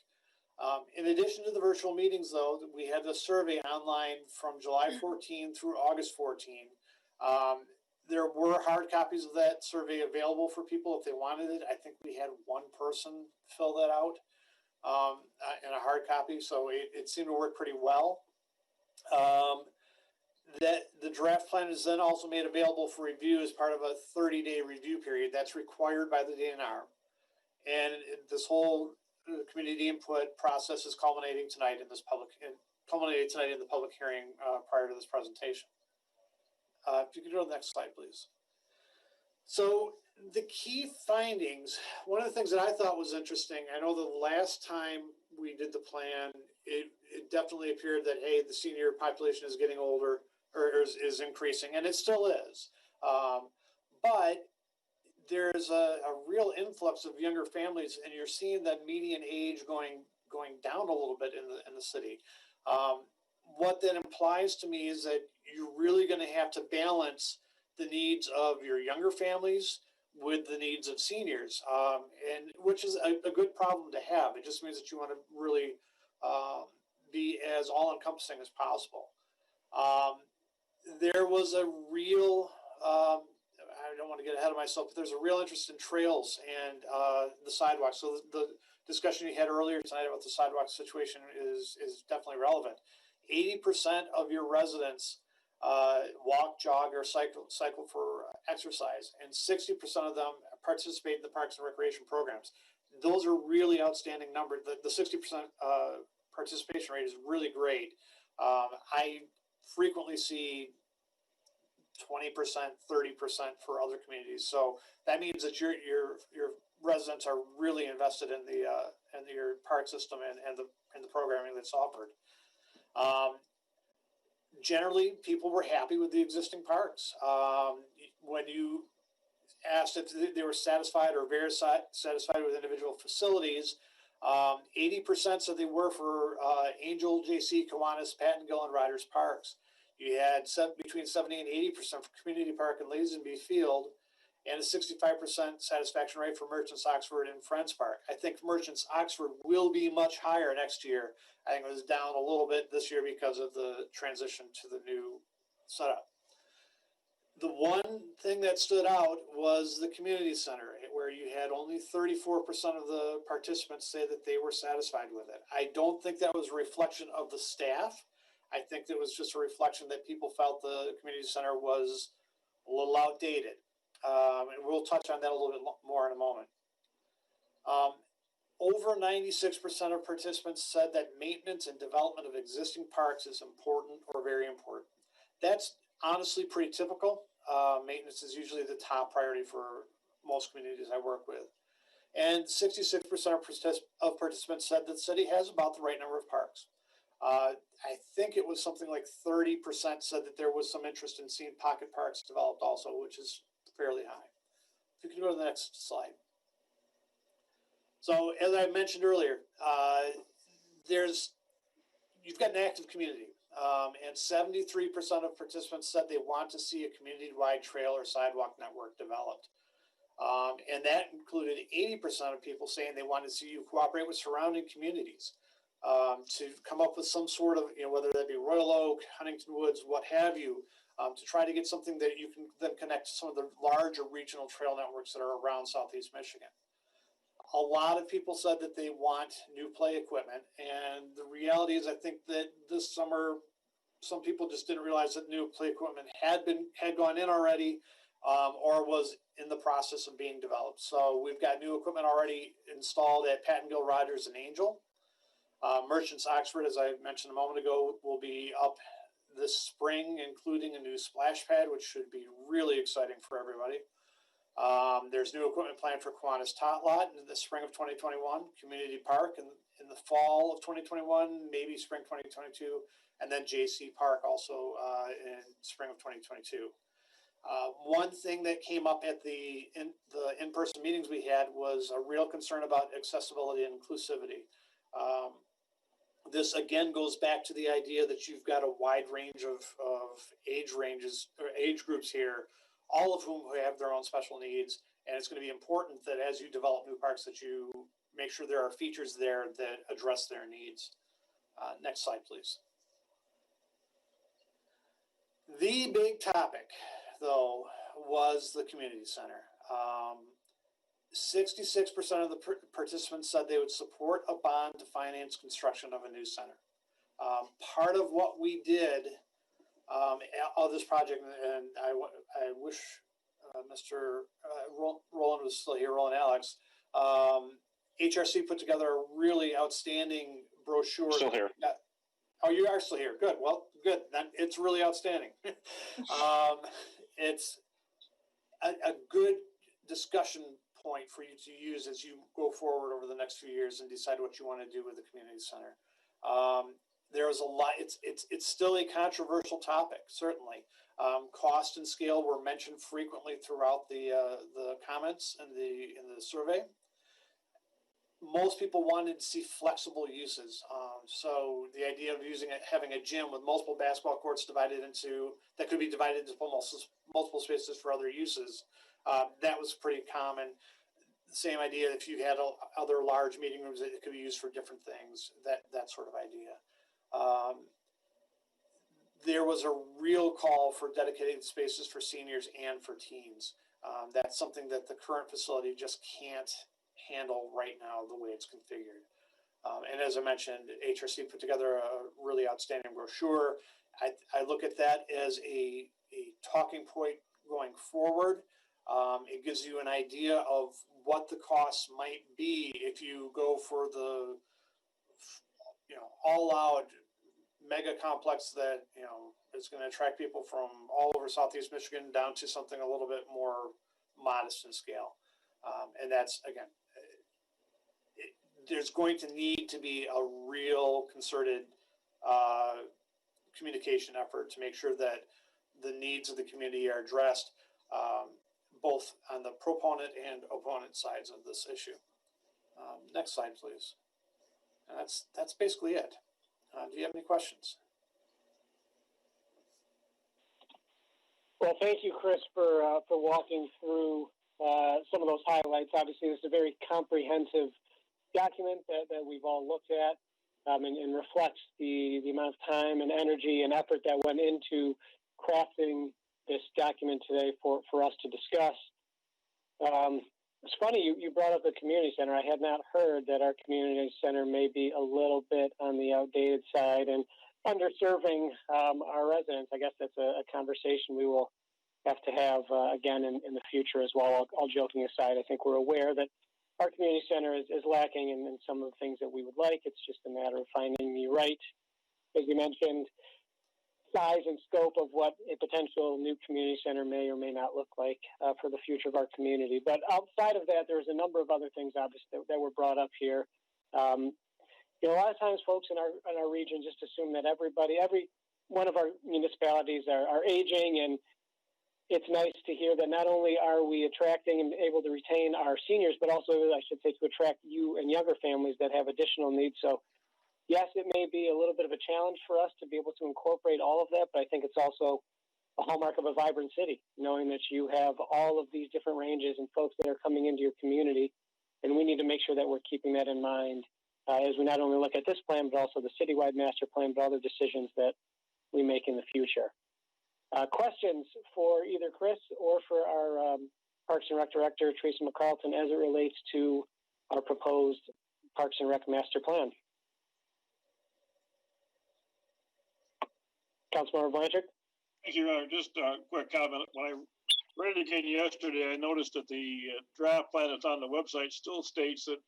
In addition to the virtual meetings, though, we had the survey online from July 14 through August 14. There were hard copies of that survey available for people if they wanted it. I think we had one person fill that out in a hard copy, so it seemed to work pretty well. That the draft plan is then also made available for review as part of a 30-day review period that's required by the DNR. And this whole community input process is culminating tonight in the public hearing prior to this presentation. If you could go to the next slide, please. So the key findings, one of the things that I thought was interesting, I know the last time we did the plan, it definitely appeared that, hey, the senior population is getting older, or is increasing, and it still is. But there's a real influx of younger families, and you're seeing that median age going down a little bit in the city. What that implies to me is that you're really going to have to balance the needs of your younger families with the needs of seniors, and which is a good problem to have. It just means that you want to really be as all-encompassing as possible. There was a real, I don't want to get ahead of myself, but there's a real interest in trails and the sidewalks. So the discussion you had earlier tonight about the sidewalk situation is definitely relevant. 80% of your residents walk, jog, or cycle for exercise, and 60% of them participate in the Parks and Recreation programs. Those are really outstanding numbers. The 60% participation rate is really great. I frequently see 20%, 30% for other communities. So that means that your residents are really invested in your park system and the programming that's offered. Generally, people were happy with the existing parks. When you asked if they were satisfied or very satisfied with individual facilities, 80% said they were for Angel, JC, Kiwanis, Pattongill, and Riders Parks. You had between 70 and 80% for Community Park and Lazenby Field, and a 65% satisfaction rate for Merchants Oxford and Friends Park. I think Merchants Oxford will be much higher next year. I think it was down a little bit this year because of the transition to the new setup. The one thing that stood out was the community center, where you had only 34% of the participants say that they were satisfied with it. I don't think that was a reflection of the staff. I think that was just a reflection that people felt the community center was a little outdated. And we'll touch on that a little bit more in a moment. over 96% of participants said that maintenance and development of existing parks is important or very important. That's honestly pretty typical. Maintenance is usually the top priority for most communities I work with. And 66% of participants said that the city has about the right number of parks. I think it was something like 30% said that there was some interest in seeing pocket parks developed also, which is fairly high. If you can go to the next slide. So as I mentioned earlier, you've got an active community, and 73% of participants said they want to see a community-wide trail or sidewalk network developed. And that included 80% of people saying they want to see you cooperate with surrounding communities to come up with some sort of, whether that be Royal Oak, Huntington Woods, what have you, to try to get something that you can then connect to some of the larger regional trail networks that are around Southeast Michigan. A lot of people said that they want new play equipment, and the reality is I think that this summer some people just didn't realize that new play equipment had gone in already, or was in the process of being developed. So we've got new equipment already installed at Pattongill, Rogers, and Angel. Merchants Oxford, as I mentioned a moment ago, will be up this spring, including a new splash pad, which should be really exciting for everybody. There's new equipment planned for Kiwanis Tot Lot in the spring of 2021, Community Park in the fall of 2021, maybe spring 2022, and then JC Park also in spring of 2022. One thing that came up at the in-person meetings we had was a real concern about accessibility and inclusivity. This again goes back to the idea that you've got a wide range of age ranges or age groups here, all of whom have their own special needs. And it's going to be important that as you develop new parks that you make sure there are features there that address their needs. Next slide, please. The big topic, though, was the community center. 66% of the participants said they would support a bond to finance construction of a new center. Part of what we did of this project, and I wish Mr. Roland was still here, Roland Alex, HRC put together a really outstanding brochure. Still here. Oh, you are still here. Good. Well, good. Then it's really outstanding. It's a good discussion point for you to use as you go forward over the next few years and decide what you want to do with the community center. There was a lot. It's still a controversial topic, certainly. Cost and scale were mentioned frequently throughout the comments in the survey. Most people wanted to see flexible uses. So the idea of having a gym with multiple basketball courts that could be divided into multiple spaces for other uses, that was pretty common. The same idea if you had other large meeting rooms that could be used for different things, that sort of idea. There was a real call for dedicated spaces for seniors and for teens. That's something that the current facility just can't handle right now the way it's configured. And as I mentioned, HRC put together a really outstanding brochure. I look at that as a talking point going forward. It gives you an idea of what the costs might be if you go for the all-out mega complex that is going to attract people from all over Southeast Michigan down to something a little bit more modest in scale. And that's, again, there's going to need to be a real concerted communication effort to make sure that the needs of the community are addressed, both on the proponent and opponent sides of this issue. Next slide, please. And that's basically it. Do you have any questions? Well, thank you, Chris, for walking through some of those highlights. Obviously, this is a very comprehensive document that we've all looked at and reflects the amount of time and energy and effort that went into crafting this document today for us to discuss. It's funny you brought up the community center. I had not heard that our community center may be a little bit on the outdated side and underserving our residents. I guess that's a conversation we will have to have again in the future as well. All joking aside, I think we're aware that our community center is lacking in some of the things that we would like. It's just a matter of finding the right, as you mentioned, size and scope of what a potential new community center may or may not look like for the future of our community. But outside of that, there's a number of other things, obviously, that were brought up here. You know, a lot of times folks in our region just assume that every one of our municipalities are aging, and it's nice to hear that not only are we attracting and able to retain our seniors, but also, I should say, to attract you and younger families that have additional needs. So yes, it may be a little bit of a challenge for us to be able to incorporate all of that, but I think it's also a hallmark of a vibrant city, knowing that you have all of these different ranges and folks that are coming into your community, and we need to make sure that we're keeping that in mind as we not only look at this plan, but also the citywide master plan, but other decisions that we make in the future. Questions for either Chris or for our Parks and Rec Director, Teresa McCarlton, as it relates to our proposed Parks and Rec master plan? Councilmember Blanchard? Thank you, just a quick comment. When I read it again yesterday, I noticed that the draft plan that's on the website still states that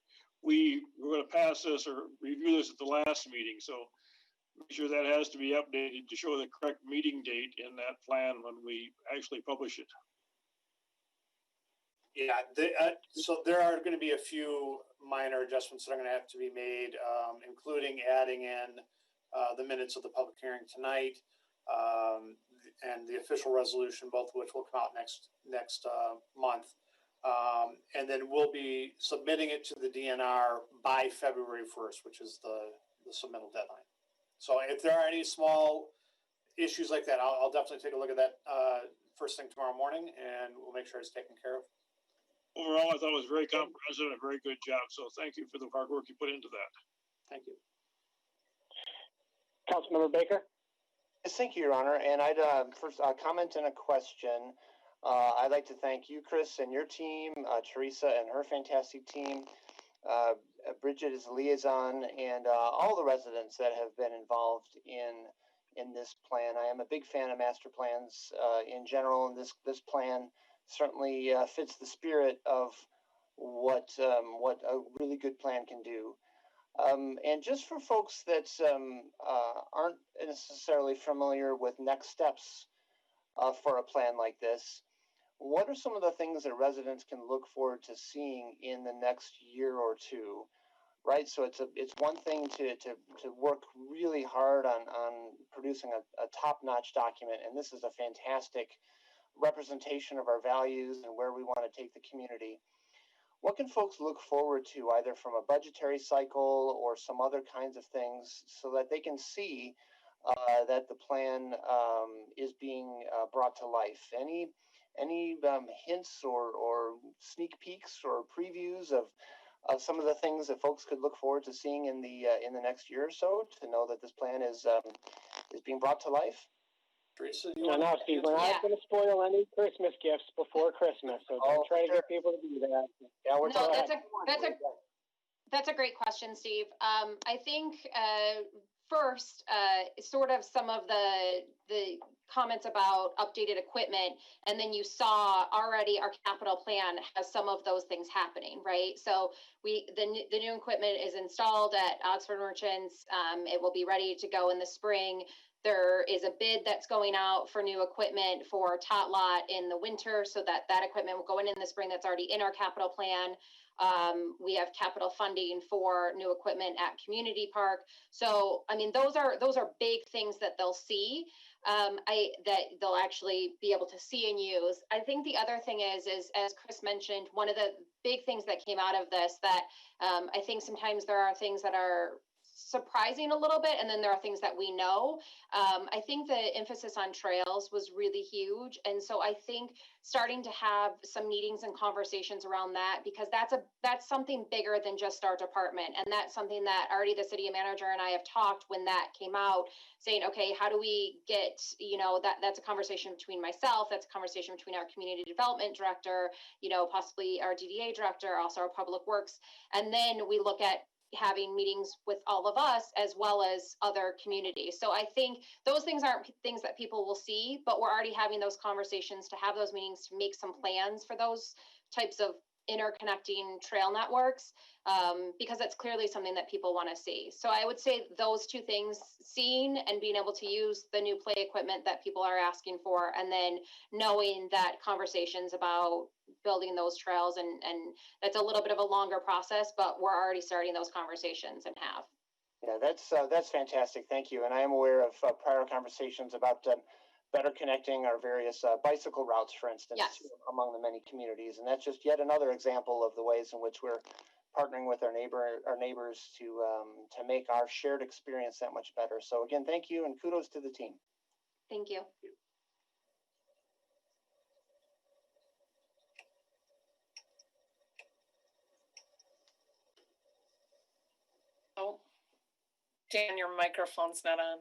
we were going to pass this or review this at the last meeting. So make sure that has to be updated to show the correct meeting date in that plan when we actually publish it. Yeah, so there are going to be a few minor adjustments that are going to have to be made, including adding in the minutes of the public hearing tonight and the official resolution, both of which will come out next month. And then we'll be submitting it to the DNR by February 1st, which is the submittal deadline. So if there are any small issues like that, I'll definitely take a look at that first thing tomorrow morning, and we'll make sure it's taken care of. Overall, I thought it was very comprehensive and a very good job. So thank you for the hard work you put into that. Thank you. Councilmember Baker? Yes, thank you, Your Honor. And I'd first comment and a question. I'd like to thank you, Chris, and your team, Teresa and her fantastic team, Bridget as a liaison, and all the residents that have been involved in this plan. I am a big fan of master plans in general, and this plan certainly fits the spirit of what a really good plan can do. And just for folks that aren't necessarily familiar with next steps for a plan like this, what are some of the things that residents can look forward to seeing in the next year or two? Right, so it's one thing to work really hard on producing a top-notch document, and this is a fantastic representation of our values and where we want to take the community. What can folks look forward to, either from a budgetary cycle or some other kinds of things, so that they can see that the plan is being brought to life? Any hints or sneak peeks or previews of some of the things that folks could look forward to seeing in the next year or so, to know that this plan is being brought to life? Teresa, No, Steve, we're not going to spoil any Christmas gifts before Christmas, so don't try to get people to do that. Yeah, we're no, that's a great question, Steve. I think first, sort of some of the comments about updated equipment, and then you saw already our capital plan has some of those things happening, right? So the new equipment is installed at Oxford Merchants. It will be ready to go in the spring. There is a bid that's going out for new equipment for Tot Lot in the winter, so that equipment will go in the spring. That's already in our capital plan. We have capital funding for new equipment at Community Park. So, I mean, those are big things that they'll see, that they'll actually be able to see and use. I think the other thing is as Chris mentioned, one of the big things that came out of this that I think sometimes there are things that are surprising a little bit, and then there are things that we know. I think the emphasis on trails was really huge, and so I think starting to have some meetings and conversations around that, because that's something bigger than just our department, and that's something that already the city manager and I have talked when that came out, saying, okay, how do we get, that's a conversation between myself, that's a conversation between our community development director, possibly our DDA director, also our public works, and then we look at having meetings with all of us as well as other communities. So I think those things aren't things that people will see, but we're already having those conversations to have those meetings to make some plans for those types of interconnecting trail networks, because that's clearly something that people want to see. So I would say those two things, seeing and being able to use the new play equipment that people are asking for, and then knowing that conversations about building those trails, and that's a little bit of a longer process, but we're already starting those conversations and have. Yeah, that's fantastic. Thank you. And I am aware of prior conversations about better connecting our various bicycle routes, for instance, Yes. among the many communities. And that's just yet another example of the ways in which we're partnering with our neighbors to make our shared experience that much better. So again, thank you and kudos to the team. Thank you. Oh, Dan, your microphone's not on.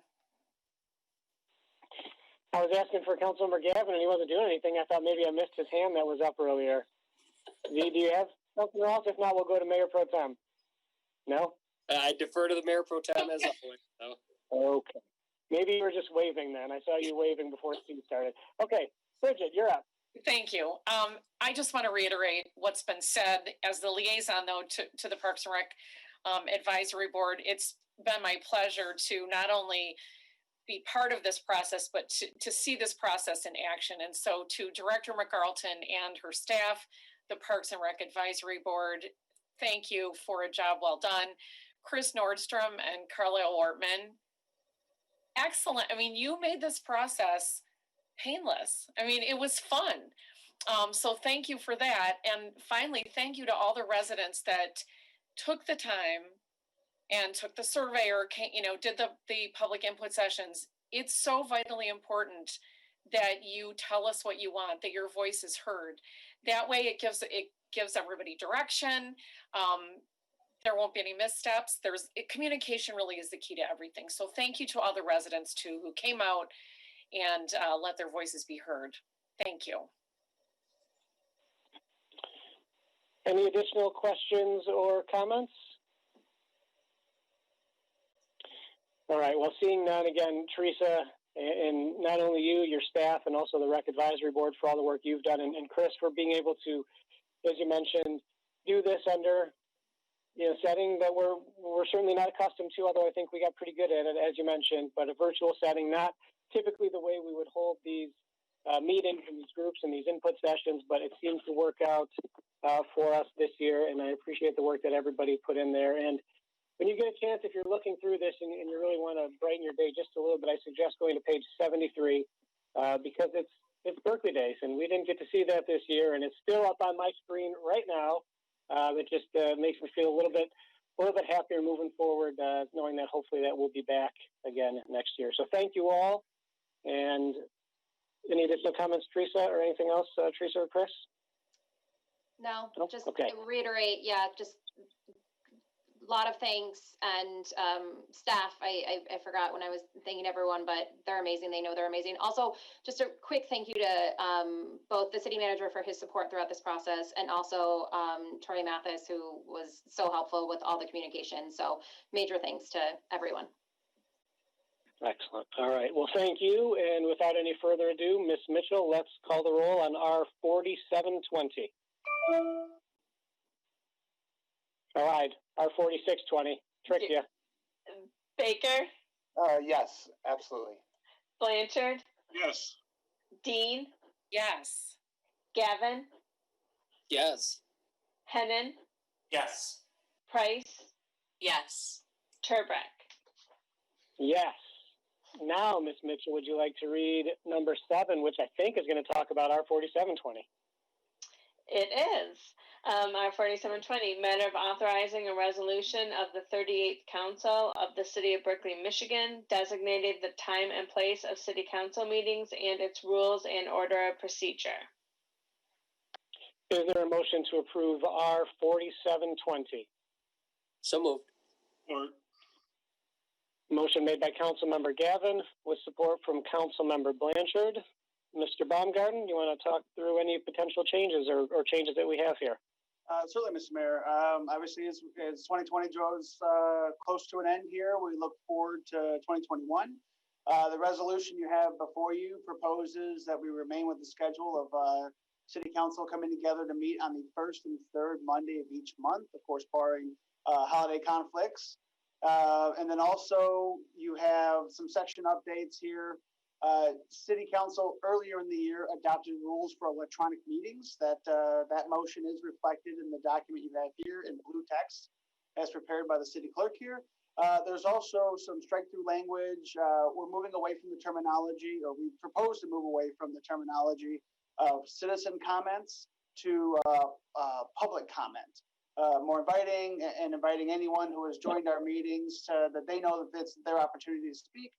I was asking for Councilmember Gavin, and he wasn't doing anything. I thought maybe I missed his hand that was up earlier. Do you have something else? If not, we'll go to Mayor Pro Tem. No? I defer to the Mayor Pro Tem as always. So. Okay. Maybe you were just waving then. I saw you waving before Steve started. Okay, Bridget, you're up. Thank you. I just want to reiterate what's been said as the liaison, though, to the Parks and Rec Advisory Board. It's been my pleasure to not only be part of this process, but to see this process in action. And so to Director McCarlton and her staff, the Parks and Rec Advisory Board, thank you for a job well done. Chris Nordstrom and Carlisle Wortman, excellent. I mean, you made this process painless. I mean, it was fun. So thank you for that. And finally, thank you to all the residents that took the time and took the survey, or did the public input sessions. It's so vitally important that you tell us what you want, that your voice is heard. That way it gives everybody direction. There won't be any missteps. Communication really is the key to everything. So thank you to all the residents too who came out and let their voices be heard. Thank you. Any additional questions or comments? All right, well, seeing none, again, Teresa, and not only you, your staff, and also the Rec Advisory Board for all the work you've done, and Chris for being able to, as you mentioned, do this under setting that we're certainly not accustomed to, although I think we got pretty good at it, as you mentioned, but a virtual setting, not typically the way we would hold these meetings and these groups and these input sessions, but it seems to work out for us this year, and I appreciate the work that everybody put in there. And when you get a chance, if you're looking through this and you really want to brighten your day just a little bit, I suggest going to page 73 because it's Berkley Days, and we didn't get to see that this year, and it's still up on my screen right now. It just makes me feel a little bit happier moving forward, knowing that hopefully that will be back again next year. So thank you all. And any additional comments, Teresa, or anything else, Teresa or Chris? No, Nope. just Okay. reiterate, just a lot of thanks, and staff, I forgot when I was thanking everyone, but they're amazing. They know they're amazing. Also, just a quick thank you to both the city manager for his support throughout this process, and also Troy Mathis, who was so helpful with all the communication. So major thanks to everyone. Excellent. All right. Well, thank you. And without any further ado, Ms. Mitchell, let's call the roll on R4720. All right. R4620. Tricked you. Baker, Yes, absolutely. Blanchard, Yes. Dean, Yes. Gavin, Yes. Hennon, Yes. Price, Yes. Turbrack. Yes. Now, Ms. Mitchell, would you like to read number 7, which I think is going to talk about R4720? It is. R4720, matter of authorizing a resolution of the 38th Council of the City of Berkley, Michigan, designated the time and place of City Council meetings and its rules and order of procedure. Is there a motion to approve R4720? So moved. Or Motion made by Councilmember Gavin with support from Councilmember Blanchard. Mr. Baumgarten, you want to talk through any potential changes or changes that we have here? Certainly, Mr. Mayor. Obviously, as 2020 draws close to an end here, we look forward to 2021. The resolution you have before you proposes that we remain with the schedule of City Council coming together to meet on the first and third Monday of each month, of course, barring holiday conflicts. And then also you have some section updates here. City Council earlier in the year adopted rules for electronic meetings. That motion is reflected in the document you have here in blue text as prepared by the city clerk here. There's also some strike-through language. We're moving away from the terminology, or we propose to move away from the terminology of citizen comments to public comment. More inviting and inviting anyone who has joined our meetings that they know that it's their opportunity to speak.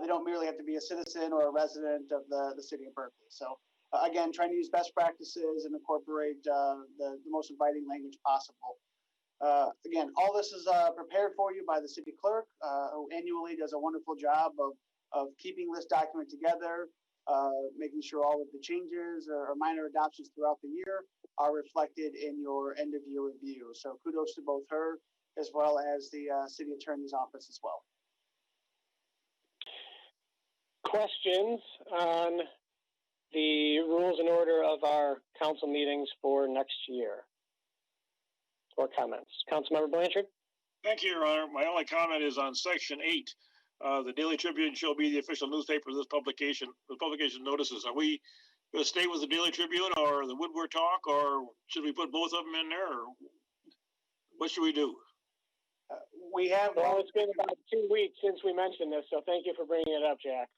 They don't merely have to be a citizen or a resident of the city of Berkley. So again, trying to use best practices and incorporate the most inviting language possible. Again, all this is prepared for you by the city clerk, who annually does a wonderful job of keeping this document together, making sure all of the changes or minor adoptions throughout the year are reflected in your end of year review. So kudos to both her as well as the city attorney's office as well. Questions on the rules and order of our council meetings for next year? Or comments? Councilmember Blanchard? Thank you, Your Honor. My only comment is on section 8. The Daily Tribune shall be the official newspaper of this publication. The publication notices. Are we going to stay with the Daily Tribune or the Woodward Talk, or should we put both of them in there? Or what should we do? We have. Well, it's been about 2 weeks since we mentioned this, so thank you for bringing it up, Jack.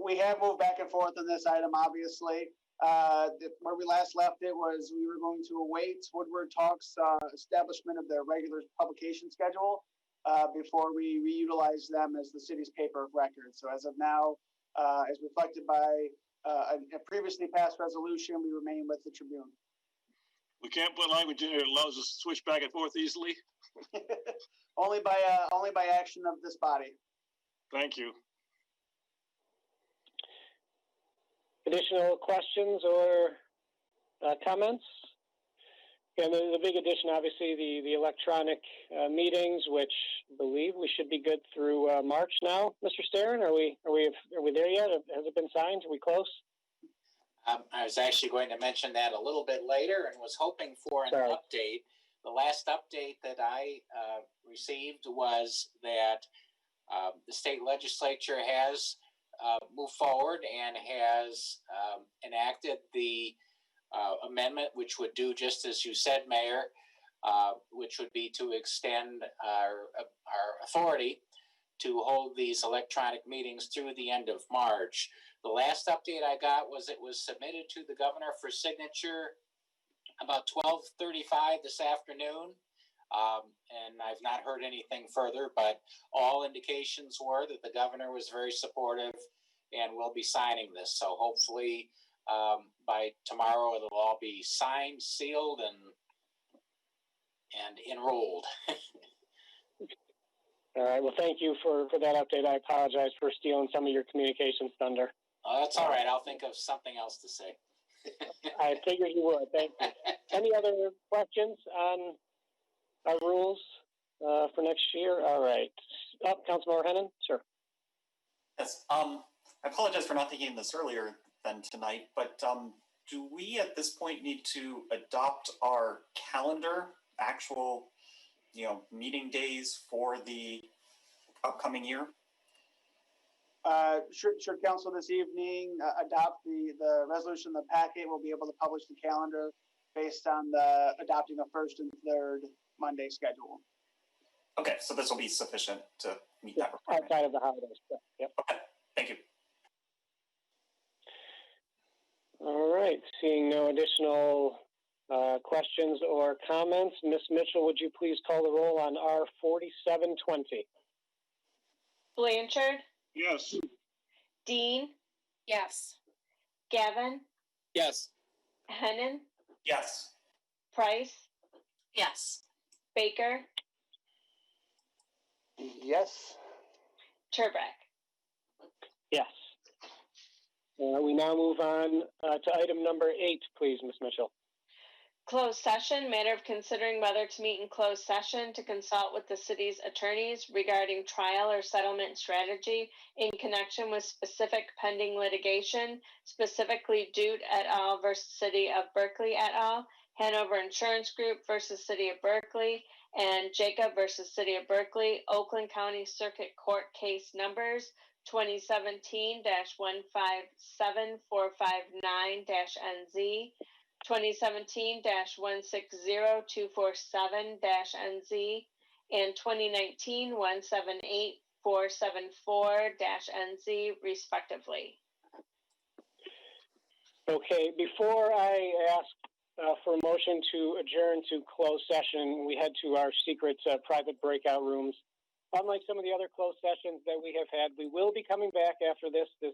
We have moved back and forth on this item, obviously. Where we last left it was we were going to await Woodward Talk's establishment of their regular publication schedule before we reutilize them as the city's paper of record. So as of now, as reflected by a previously passed resolution, we remain with the Tribune. We can't put language in here that allows us to switch back and forth easily. only by action of this body. Thank you. Additional questions or comments? And the big addition, obviously, the electronic meetings, which I believe we should be good through March now. Mr. Sterin, are we there yet? Has it been signed? Are we close? I was actually going to mention that a little bit later and was hoping for an update. The last update that I received was that the state legislature has moved forward and has enacted the amendment, which would do just as you said, Mayor, which would be to extend our authority to hold these electronic meetings through the end of March. The last update I got was it was submitted to the governor for signature about 12:35 this afternoon. And I've not heard anything further, but all indications were that the governor was very supportive and will be signing this. So hopefully by tomorrow it'll all be signed, sealed, and enrolled. All right. Well, thank you for that update. I apologize for stealing some of your communications thunder. That's all right. I'll think of something else to say. I figured you would. Thank you. Any other questions on our rules for next year? All right. Councilmember Hennon, sir. Yes. I apologize for not thinking of this earlier than tonight, but do we at this point need to adopt our calendar, actual, meeting days for the upcoming year? Should council this evening adopt the resolution in the packet, we'll be able to publish the calendar based on the adopting a first and third Monday schedule. Okay, so this will be sufficient to meet that requirement. Outside of the holidays. Yep. Okay, thank you. All right. Seeing no additional questions or comments, Ms. Mitchell, would you please call the roll on R4720? Blanchard. Yes. Dean. Yes. Gavin. Yes. Hennon. Yes. Price. Yes. Baker. Yes. Turbrack. Yes. We now move on to item number 8, please, Ms. Mitchell. Closed session, matter of considering whether to meet in closed session to consult with the city's attorneys regarding trial or settlement strategy in connection with specific pending litigation, specifically Dude et al. Versus City of Berkeley et al., Hanover Insurance Group versus City of Berkeley, and Jacob versus City of Berkeley, Oakland County Circuit Court case numbers 2017-157-459-NZ, 2017-160-247-NZ, and 2019-178-474-NZ, respectively. Okay, before I ask for a motion to adjourn to closed session, we head to our secret private breakout rooms. Unlike some of the other closed sessions that we have had, we will be coming back after this. This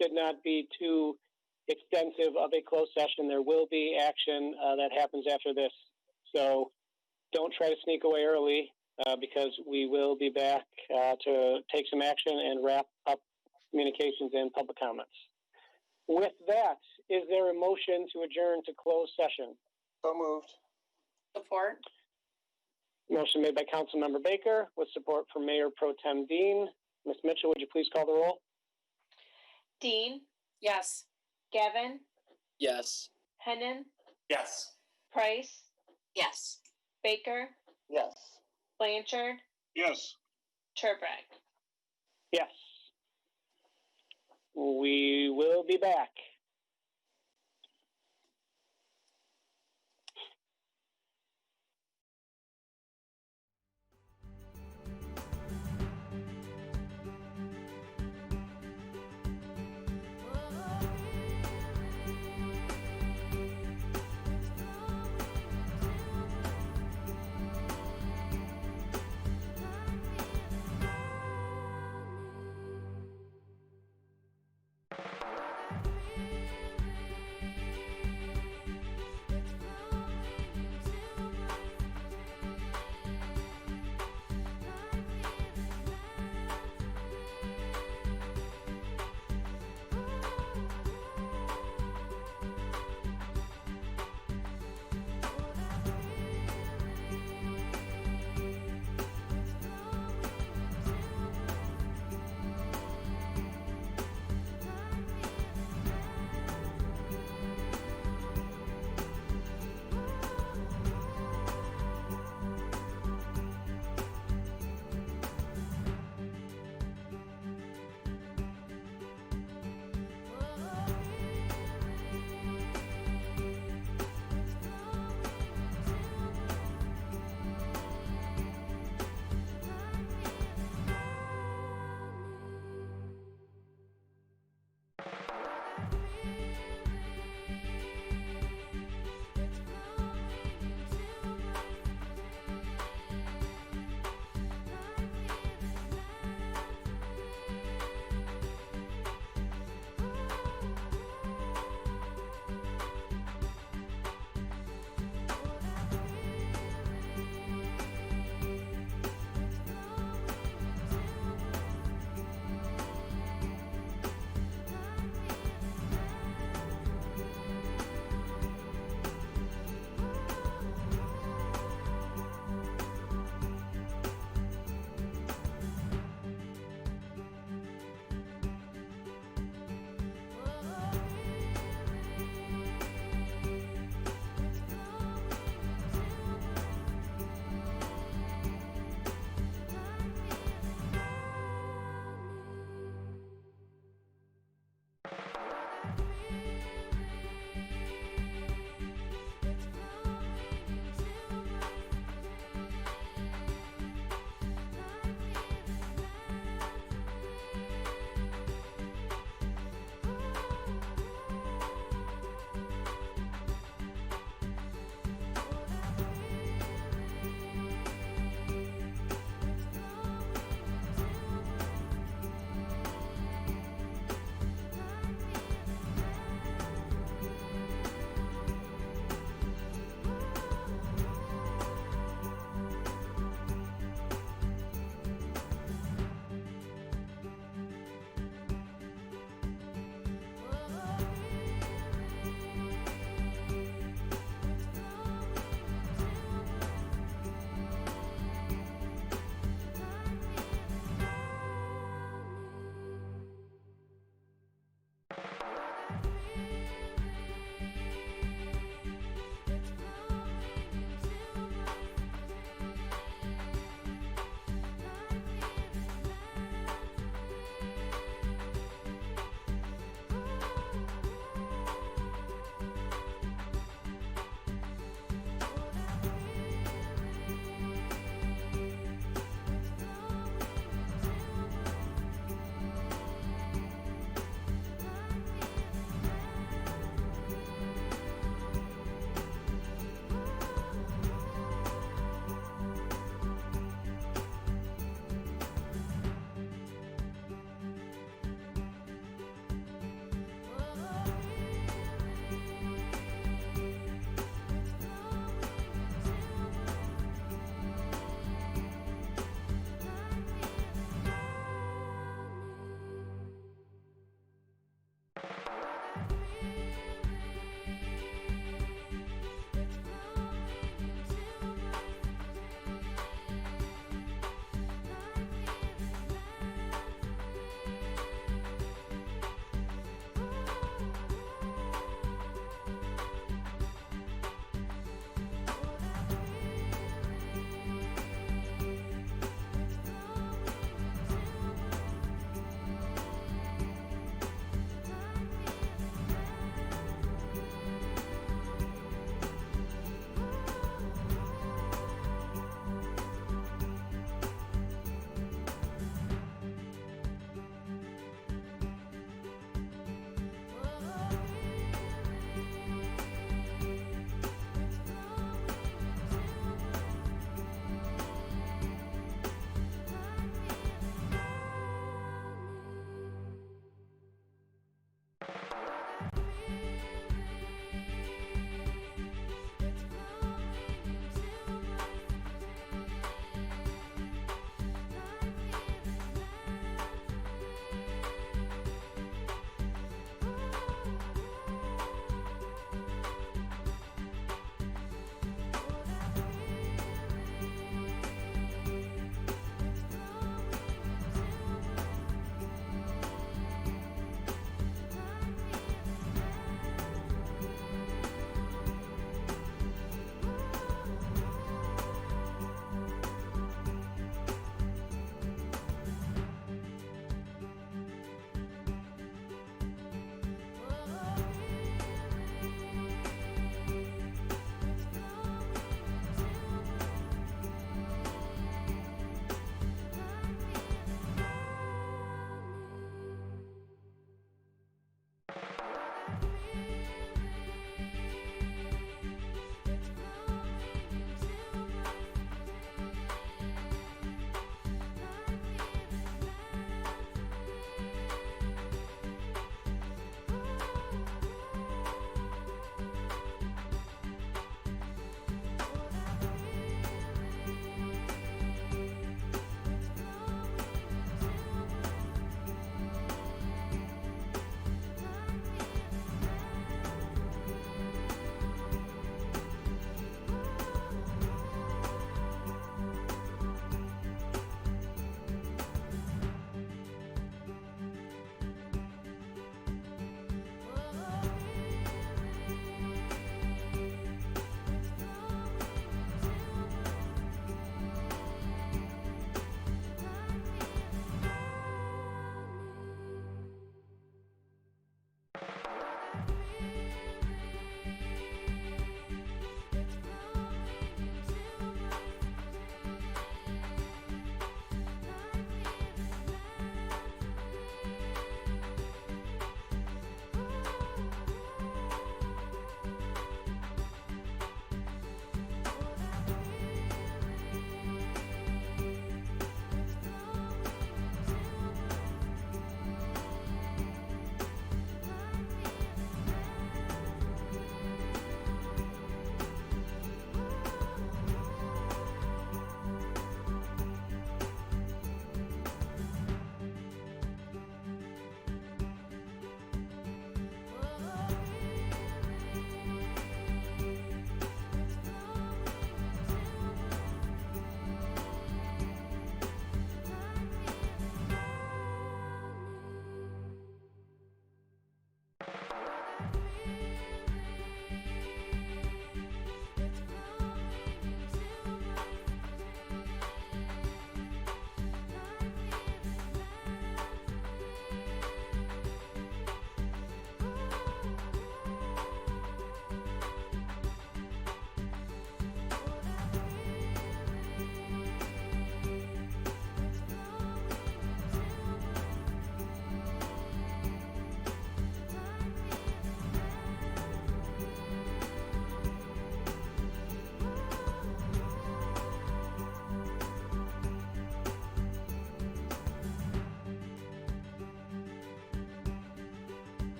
should not be too extensive of a closed session. There will be action that happens after this. So don't try to sneak away early because we will be back to take some action and wrap up communications and public comments. With that, is there a motion to adjourn to closed session? So moved. Support. Motion made by Councilmember Baker with support from Mayor Pro Tem Dean. Ms. Mitchell, would you please call the roll? Dean, Yes. Gavin, Yes. Hennon, Yes. Price, Yes. Baker, Yes. Blanchard, Yes. Turbrack. Yes. We will be back.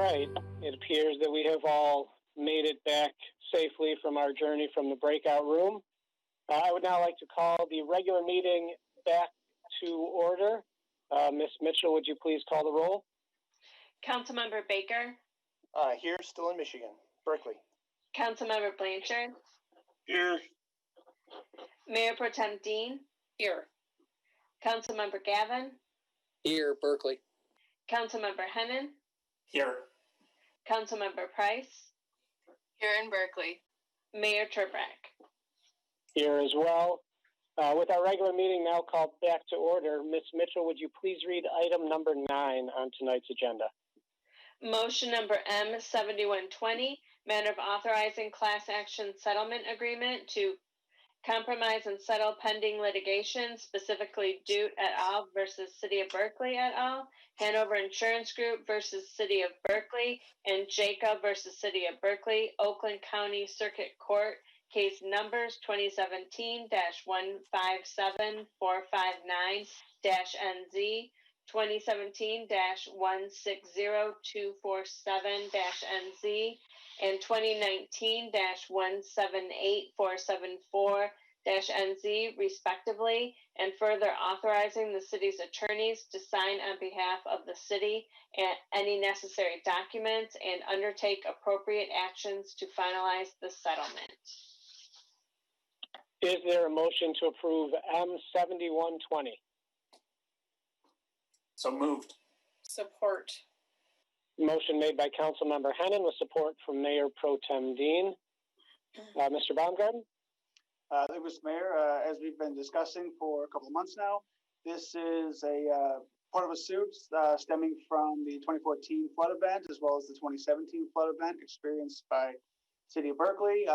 right. It appears that we have all made it back safely from our journey from the breakout room. I would now like to call the regular meeting back to order. Ms. Mitchell, would you please call the roll? Councilmember Baker, Here, still in Michigan, Berkley. Councilmember Blanchard, Here. Mayor Pro Tem Dean, Here. Councilmember Gavin, Here, Berkeley. Councilmember Hennon, Here. Councilmember Price, Here in Berkeley. Mayor Turbrack. Here as well. With our regular meeting now called back to order, Ms. Mitchell, would you please read item number 9 on tonight's agenda? Motion number M7120, matter of authorizing class action settlement agreement to compromise and settle pending litigation, specifically Dute et al. Versus City of Berkeley et al., Hanover Insurance Group versus City of Berkeley, and Jacob versus City of Berkeley, Oakland County Circuit Court, case numbers 2017-157459-NZ, 2017-160247-NZ, and 2019-178474-NZ, respectively, and further authorizing the city's attorneys to sign on behalf of the city and any necessary documents and undertake appropriate actions to finalize the settlement. Is there a motion to approve M7120? So moved. Support. Motion made by Councilmember Hennon with support from Mayor Pro Tem Dean. Mr. Baumgarten? Thank you, Mr. Mayor. As we've been discussing for a couple of months now, this is a part of a suit stemming from the 2014 flood event as well as the 2017 flood event experienced by City of Berkeley.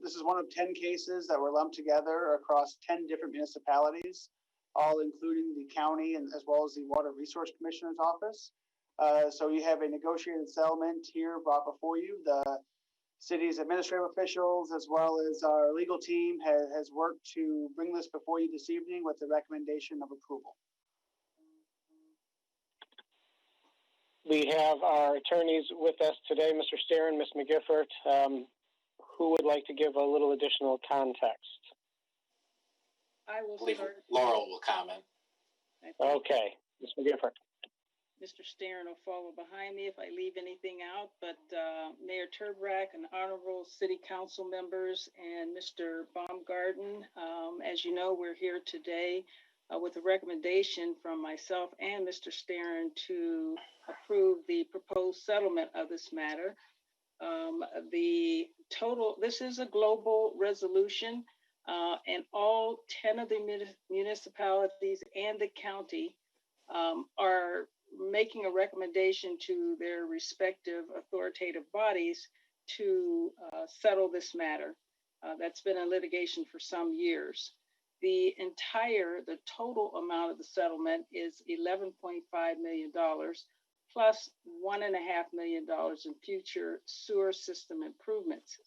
This is one of 10 cases that were lumped together across 10 different municipalities, all including the county and as well as the Water Resource Commissioner's office. So you have a negotiated settlement here brought before you. The city's administrative officials as well as our legal team has worked to bring this before you this evening with the recommendation of approval. We have our attorneys with us today, Mr. Sterin, Ms. McGiffert. Who would like to give a little additional context? I will I believe start. Laurel will comment. Okay, Ms. McGiffert. Mr. Sterin will follow behind me if I leave anything out, but Mayor Turbrack and honorable city council members and Mr. Baumgarten, as you know, we're here today with a recommendation from myself and Mr. Sterin to approve the proposed settlement of this matter. This is a global resolution, and all 10 of the municipalities and the county are making a recommendation to their respective authoritative bodies to settle this matter. That's been in litigation for some years. The total amount of the settlement is $11.5 million plus $1.5 million in future sewer system improvements.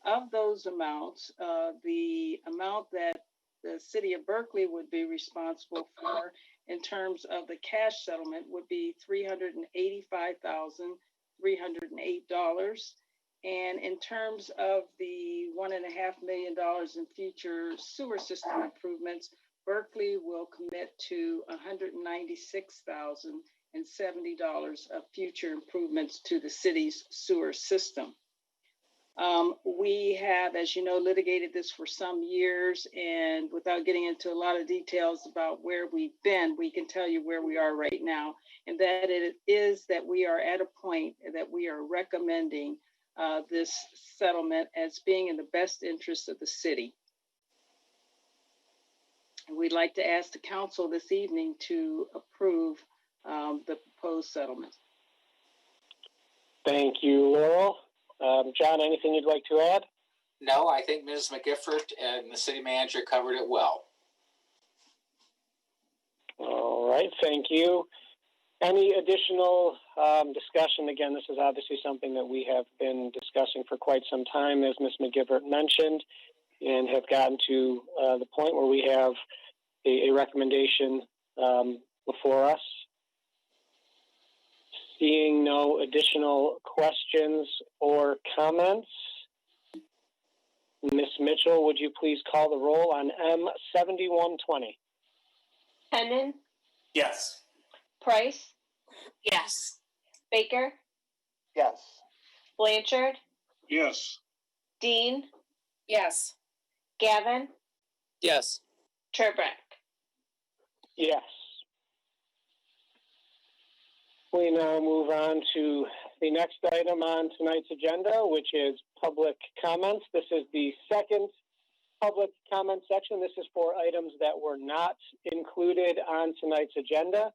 Of those amounts, the amount that the city of Berkeley would be responsible for in terms of the cash settlement would be $385,308. And in terms of the $1.5 million in future sewer system improvements, Berkeley will commit to $196,070 of future improvements to the city's sewer system. We have, as you know, litigated this for some years, and without getting into a lot of details about where we've been, we can tell you where we are right now, and that it is that we are at a point that we are recommending this settlement as being in the best interest of the city. And we'd like to ask the council this evening to approve the proposed settlement. Thank you, Laurel. John, anything you'd like to add? No, I think Ms. McGiffert and the city manager covered it well. All right, thank you. Any additional discussion? Again, this is obviously something that we have been discussing for quite some time, as Ms. McGiffert mentioned, and have gotten to the point where we have a recommendation before us. Seeing no additional questions or comments, Ms. Mitchell, would you please call the roll on M7120? Hennon, Yes. Price, Yes. Baker, Yes. Blanchard, Yes. Dean, Yes. Gavin, Yes. Turbrack. Yes. We now move on to the next item on tonight's agenda, which is public comments. This is the second public comment section. This is for items that were not included on tonight's agenda.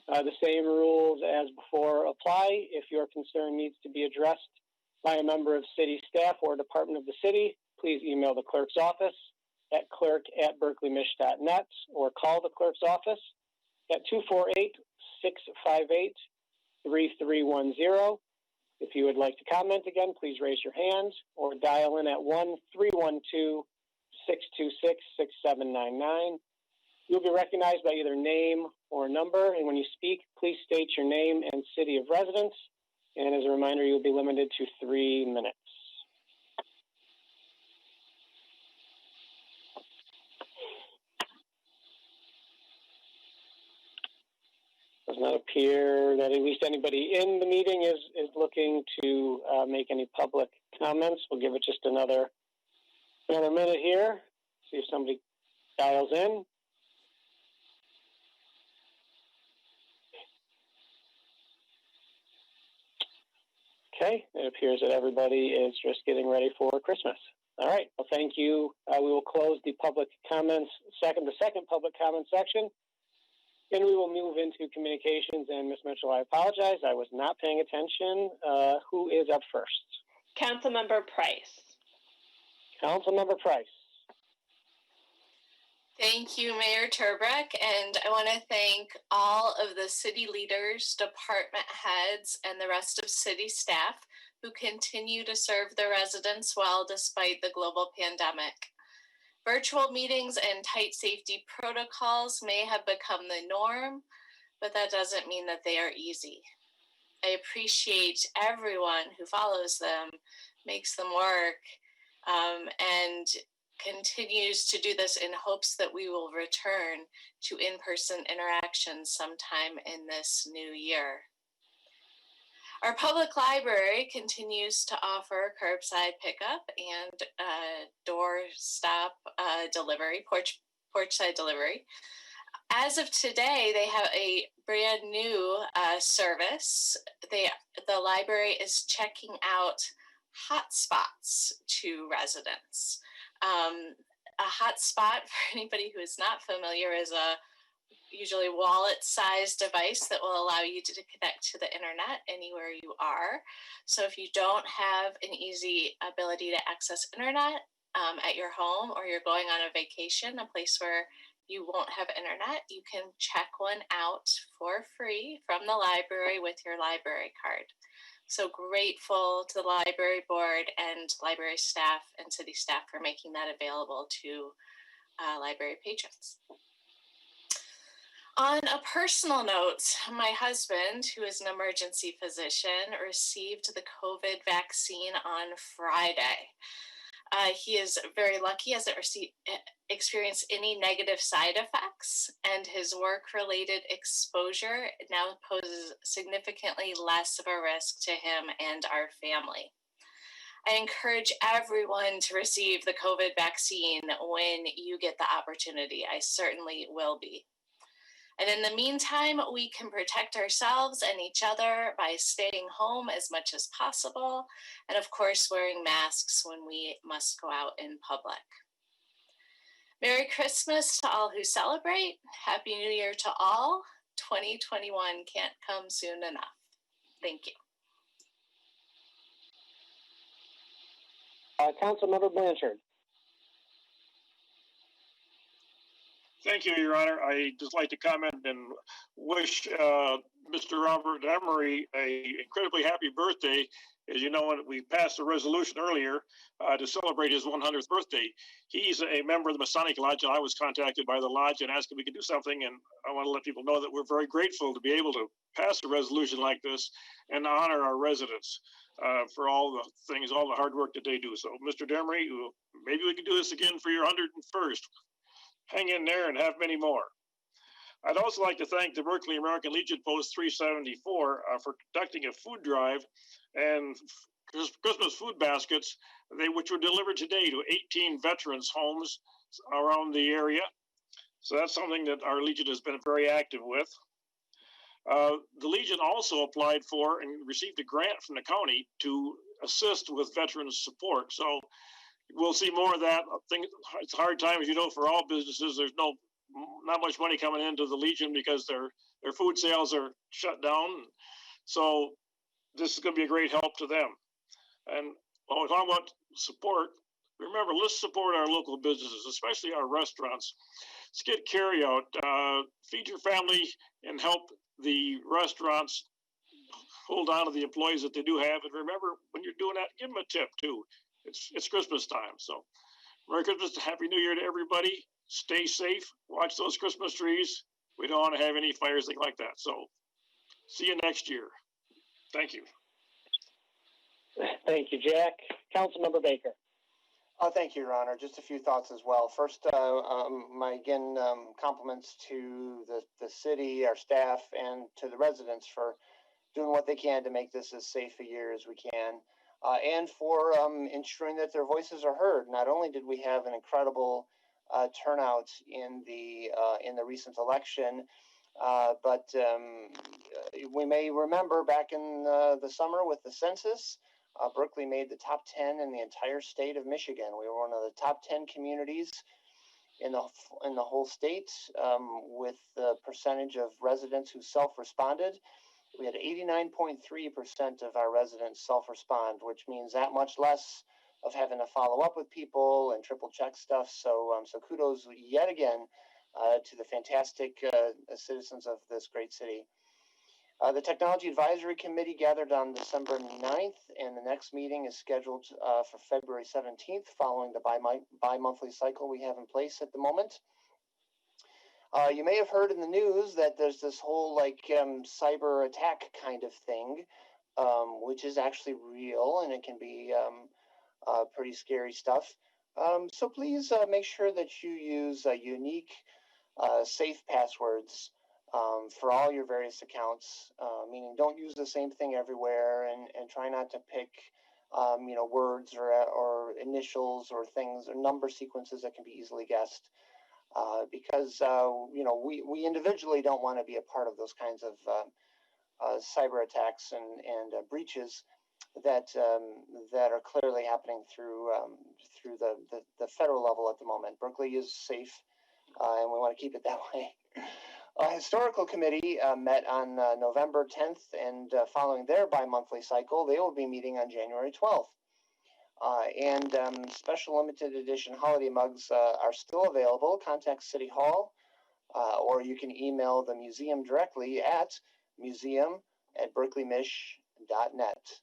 The same rules as before apply. If your concern needs to be addressed by a member of city staff or department of the city, please email the clerk's office at clerk@berkleymich.net or call the clerk's office at 248-658-3310. If you would like to comment again, please raise your hand or dial in at 1-312-626-6799. You'll be recognized by either name or number, and when you speak, please state your name and city of residence. And as a reminder, you'll be limited to 3 minutes. Does not appear that at least anybody in the meeting is looking to make any public comments. We'll give it just another minute here, see if somebody dials in. Okay, it appears that everybody is just getting ready for Christmas. All right, well, thank you. We will close the public comments, the second public comment section, and we will move into communications. And Ms. Mitchell, I apologize, I was not paying attention. Who is up first? Councilmember Price. Councilmember Price. Thank you, Mayor Turbrack, and I want to thank all of the city leaders, department heads, and the rest of city staff who continue to serve their residents well despite the global pandemic. Virtual meetings and tight safety protocols may have become the norm, but that doesn't mean that they are easy. I appreciate everyone who follows them, makes them work, and continues to do this in hopes that we will return to in-person interactions sometime in this new year. Our public library continues to offer curbside pickup and doorstop delivery, porchside delivery. As of today, they have a brand new service. The library is checking out hotspots to residents. A hotspot, for anybody who is not familiar, is a usually wallet-sized device that will allow you to connect to the internet anywhere you are. So if you don't have an easy ability to access internet at your home, or you're going on a vacation, a place where you won't have internet, you can check one out for free from the library with your library card. So grateful to the library board and library staff and city staff for making that available to library patrons. On a personal note, my husband, who is an emergency physician, received the COVID vaccine on Friday. He is very lucky, hasn't experienced any negative side effects, and his work-related exposure now poses significantly less of a risk to him and our family. I encourage everyone to receive the COVID vaccine when you get the opportunity. I certainly will be. And in the meantime, we can protect ourselves and each other by staying home as much as possible, and of course, wearing masks when we must go out in public. Merry Christmas to all who celebrate. Happy New Year to all. 2021 can't come soon enough. Thank you. Councilmember Blanchard. Thank you, Your Honor. I just like to comment and wish Mr. Robert Emery a incredibly happy birthday. As you know, we passed a resolution earlier to celebrate his 100th birthday. He's a member of the Masonic Lodge, and I was contacted by the lodge and asked if we could do something. And I want to let people know that we're very grateful to be able to pass a resolution like this and honor our residents for all the things, all the hard work that they do. So, Mr. Emery, maybe we can do this again for your 101st. Hang in there and have many more. I'd also like to thank the Berkley American Legion Post 374 for conducting a food drive and Christmas food baskets, which were delivered today to 18 veterans' homes around the area. So that's something that our Legion has been very active with. The Legion also applied for and received a grant from the county to assist with veterans support. So we'll see more of that. I think it's a hard time, as you know, for all businesses. There's not much money coming into the Legion because their food sales are shut down. So this is going to be a great help to them. And when we're talking about support, remember, let's support our local businesses, especially our restaurants. Let's get carry out, feed your family, and help the restaurants hold on to the employees that they do have. And remember, when you're doing that, give them a tip too. It's Christmas time. So Merry Christmas, Happy New Year to everybody. Stay safe. Watch those Christmas trees. We don't want to have any fires, things like that. So see you next year. Thank you. Thank you, Jack. Councilmember Baker. Thank you, Your Honor. Just a few thoughts as well. First, my compliments to the city, our staff, and to the residents for doing what they can to make this as safe a year as we can, and for ensuring that their voices are heard. Not only did we have an incredible turnout in the recent election, but we may remember back in the summer with the census, Berkley made the top 10 in the entire state of Michigan. We were one of the top 10 communities in the whole state with the percentage of residents who self-responded. We had 89.3% of our residents self-respond, which means that much less of having to follow up with people and triple check stuff. So kudos yet again to the fantastic citizens of this great city. The Technology Advisory Committee gathered on December 9th, and the next meeting is scheduled for February 17th, following the bi-monthly cycle we have in place at the moment. You may have heard in the news that there's this whole cyber attack kind of thing, which is actually real, and it can be pretty scary stuff. So please make sure that you use unique, safe passwords for all your various accounts, meaning don't use the same thing everywhere, and try not to pick words or initials or things or number sequences that can be easily guessed, because we individually don't want to be a part of those kinds of cyber attacks and breaches that are clearly happening through the federal level at the moment. Berkley is safe, and we want to keep it that way. Historical Committee met on November 10th, and following their bi-monthly cycle, they will be meeting on January 12th. And special limited edition holiday mugs are still available. Contact City Hall, or you can email the museum directly at museum@berkleymish.net.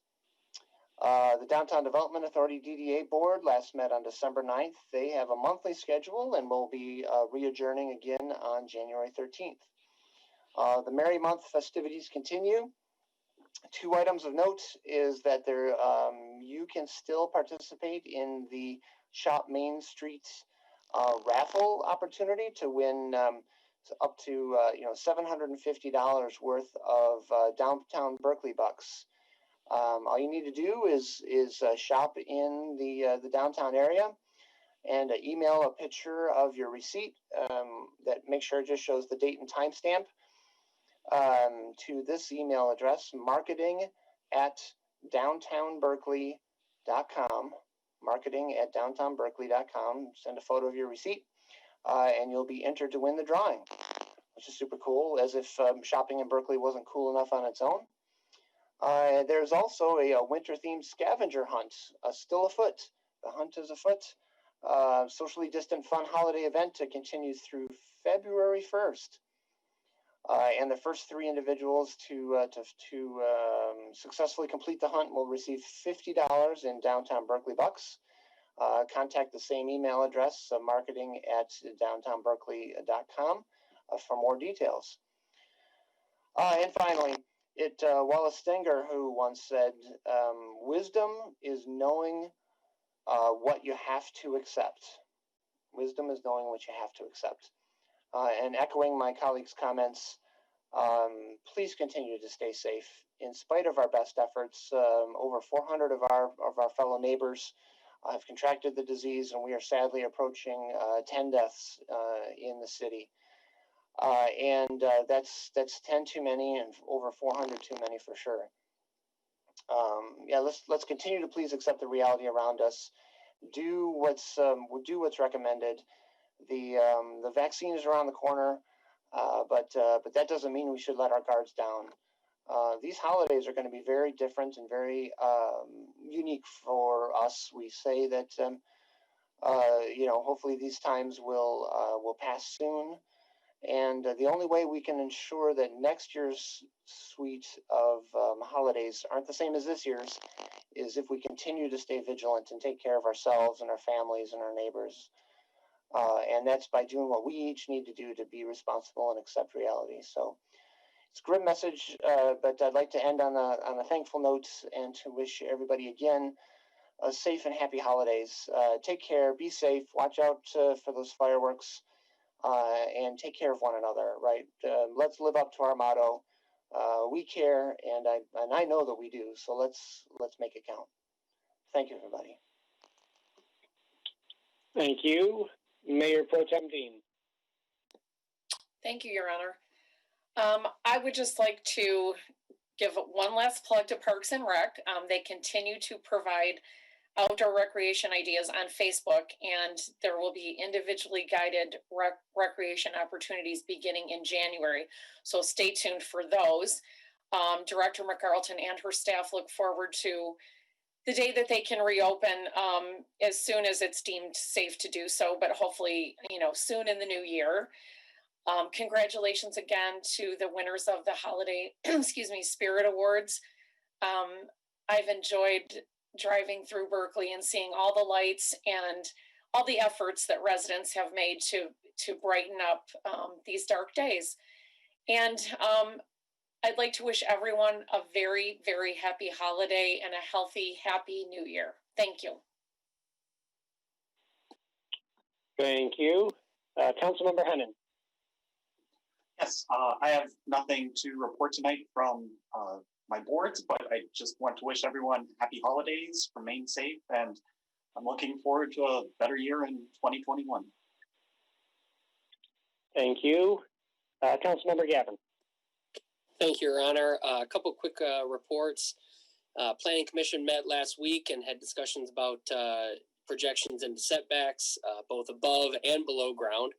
The Downtown Development Authority DDA Board last met on December 9th. They have a monthly schedule and will be re-adjourning again on January 13th. The Merry Month festivities continue. 2 items of note is that you can still participate in the Shop Main Street raffle opportunity to win up to $750 worth of downtown Berkley bucks. All you need to do is shop in the downtown area and email a picture of your receipt that make sure it just shows the date and timestamp to this email address, marketing@downtownberkley.com, marketing@downtownberkley.com. Send a photo of your receipt, and you'll be entered to win the drawing, which is super cool, as if shopping in Berkley wasn't cool enough on its own. There's also a winter-themed scavenger hunt still afoot. The hunt is afoot. socially distant fun holiday event continues through February 1st. And the first 3 individuals to successfully complete the hunt will receive $50 in downtown Berkley bucks. Contact the same email address, marketing@downtownberkeley.com, for more details. And finally, Wallace Stenger, who once said, wisdom is knowing what you have to accept. Wisdom is knowing what you have to accept. And echoing my colleagues' comments, please continue to stay safe. In spite of our best efforts, over 400 of our fellow neighbors have contracted the disease, and we are sadly approaching 10 deaths in the city. And that's 10 too many, and over 400 too many for sure. Let's continue to please accept the reality around us. Do what's recommended. The vaccine is around the corner, but that doesn't mean we should let our guards down. These holidays are going to be very different and very unique for us. We say that hopefully these times will pass soon, and the only way we can ensure that next year's suite of holidays aren't the same as this year's is if we continue to stay vigilant and take care of ourselves and our families and our neighbors. And that's by doing what we each need to do to be responsible and accept reality. So it's a grim message, but I'd like to end on a thankful note and to wish everybody again a safe and happy holidays. Take care, be safe, watch out for those fireworks, and take care of one another, right? Let's live up to our motto. We care, and I know that we do, so let's make it count. Thank you, everybody. Thank you. Mayor Pro Tem Dean. Thank you, Your Honor. I would just like to give one last plug to Parks and Rec. They continue to provide outdoor recreation ideas on Facebook, and there will be individually guided recreation opportunities beginning in January. So stay tuned for those. Director McCarlton and her staff look forward to the day that they can reopen as soon as it's deemed safe to do so, but hopefully, soon in the new year. Congratulations again to the winners of the holiday, Spirit Awards. I've enjoyed driving through Berkley and seeing all the lights and all the efforts that residents have made to brighten up these dark days. And I'd like to wish everyone a very, very happy holiday and a healthy, happy new year. Thank you. Thank you. Councilmember Hennon. Yes, I have nothing to report tonight from my boards, but I just want to wish everyone happy holidays, remain safe, and I'm looking forward to a better year in 2021. Thank you. Councilmember Gavin. Thank you, Your Honor. A couple quick reports. Planning Commission met last week and had discussions about projections into setbacks, both above and below ground.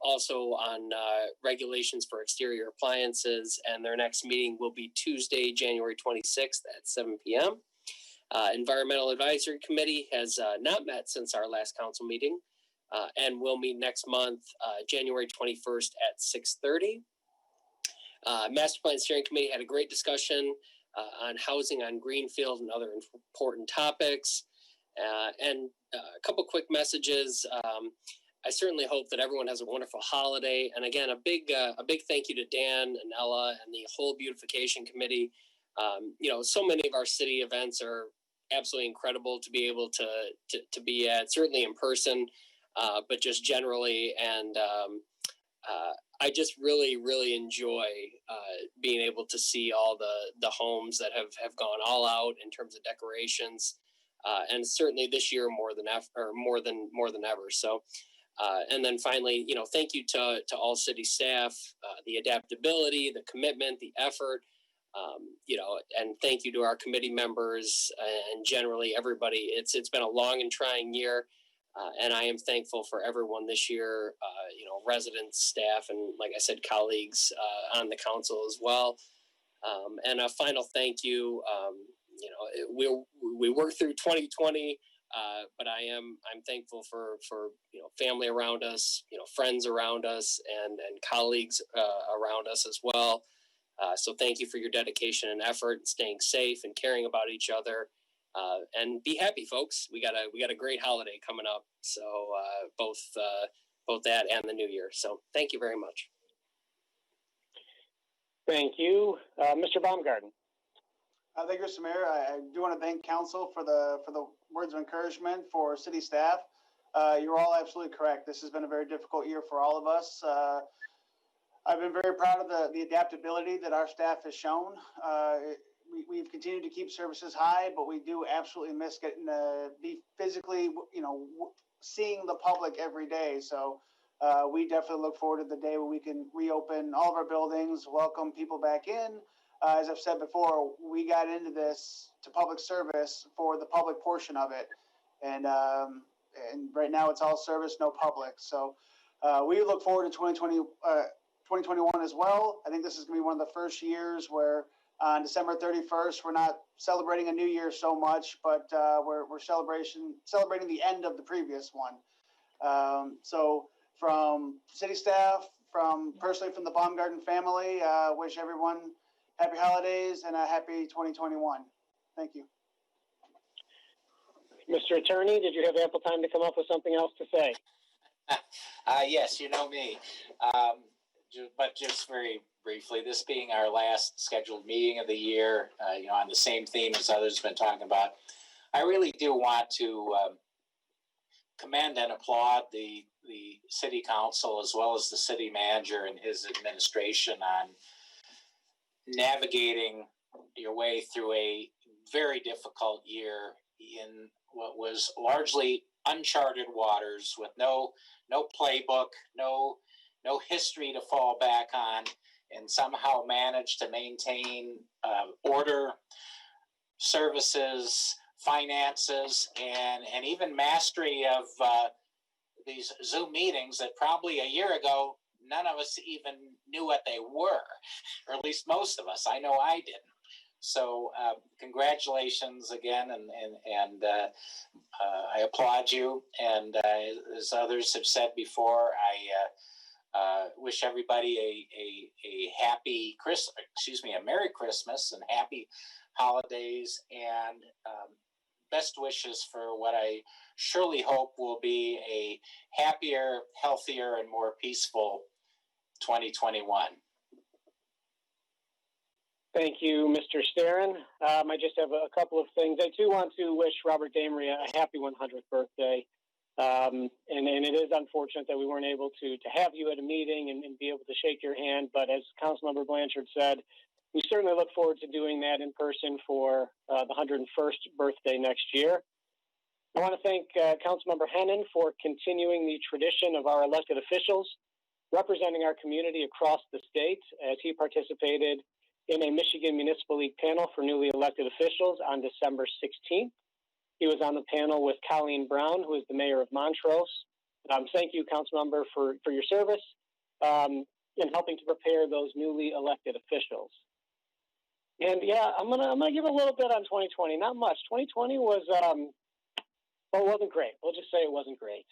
Also on regulations for exterior appliances, and their next meeting will be Tuesday, January 26th at 7 p.m. Environmental Advisory Committee has not met since our last council meeting and will meet next month, January 21st at 6:30. Master Plan Steering Committee had a great discussion on housing on Greenfield and other important topics. And a couple quick messages. I certainly hope that everyone has a wonderful holiday. And again, a big thank you to Dan and Ella and the whole beautification committee. So many of our city events are absolutely incredible to be able to be at, certainly in person, but just generally. And I just really, really enjoy being able to see all the homes that have gone all out in terms of decorations, and certainly this year more than ever. So, and then finally, thank you to all city staff, the adaptability, the commitment, the effort, and thank you to our committee members and generally everybody. It's been a long and trying year. And I am thankful for everyone this year, residents, staff, and like I said, colleagues on the council as well. And a final thank you. We worked through 2020 But I'm thankful for family around us, friends around us, and colleagues around us as well. So thank you for your dedication and effort, and staying safe and caring about each other. And be happy, folks. We got a great holiday coming up. So both that and the new year. So thank you very much. Thank you, Mr. Baumgarten. Thank you, Mr. Mayor. I do want to thank council for the words of encouragement for city staff. You're all absolutely correct. This has been a very difficult year for all of us. I've been very proud of the adaptability that our staff has shown. We've continued to keep services high, but we do absolutely miss getting to be physically, seeing the public every day. So we definitely look forward to the day when we can reopen all of our buildings, welcome people back in. As I've said before, we got into this to public service for the public portion of it. And right now it's all service, no public. So we look forward to 2021 as well. I think this is going to be one of the first years where on December 31st, we're not celebrating a new year so much, but we're celebrating the end of the previous one. So from city staff, personally from the Baumgarten family, wish everyone happy holidays and a happy 2021. Thank you. Mr. Attorney, did you have ample time to come up with something else to say? Yes, you know me. But just very briefly, this being our last scheduled meeting of the year, on the same theme as others have been talking about, I really do want to commend and applaud the city council as well as the city manager and his administration on navigating your way through a very difficult year in what was largely uncharted waters with no playbook, no history to fall back on, and somehow managed to maintain order, services, finances, and even mastery of these Zoom meetings that probably a year ago none of us even knew what they were, or at least most of us. I know I didn't. So congratulations again, and I applaud you. And as others have said before, I wish everybody a happy Christmas, a Merry Christmas and happy holidays, and best wishes for what I surely hope will be a happier, healthier, and more peaceful 2021. Thank you, Mr. Sterin. I just have a couple of things. I do want to wish Robert Damery a happy 100th birthday. And it is unfortunate that we weren't able to have you at a meeting and be able to shake your hand. But as Councilmember Blanchard said, we certainly look forward to doing that in person for the 101st birthday next year. I want to thank Councilmember Hennon for continuing the tradition of our elected officials representing our community across the state as he participated in a Michigan Municipal League panel for newly elected officials on December 16th. He was on the panel with Colleen Brown, who is the mayor of Montrose. Thank you, Councilmember, for your service in helping to prepare those newly elected officials. And yeah, I'm gonna give a little bit on 2020. Not much. 2020 was it wasn't great. We'll just say it wasn't great.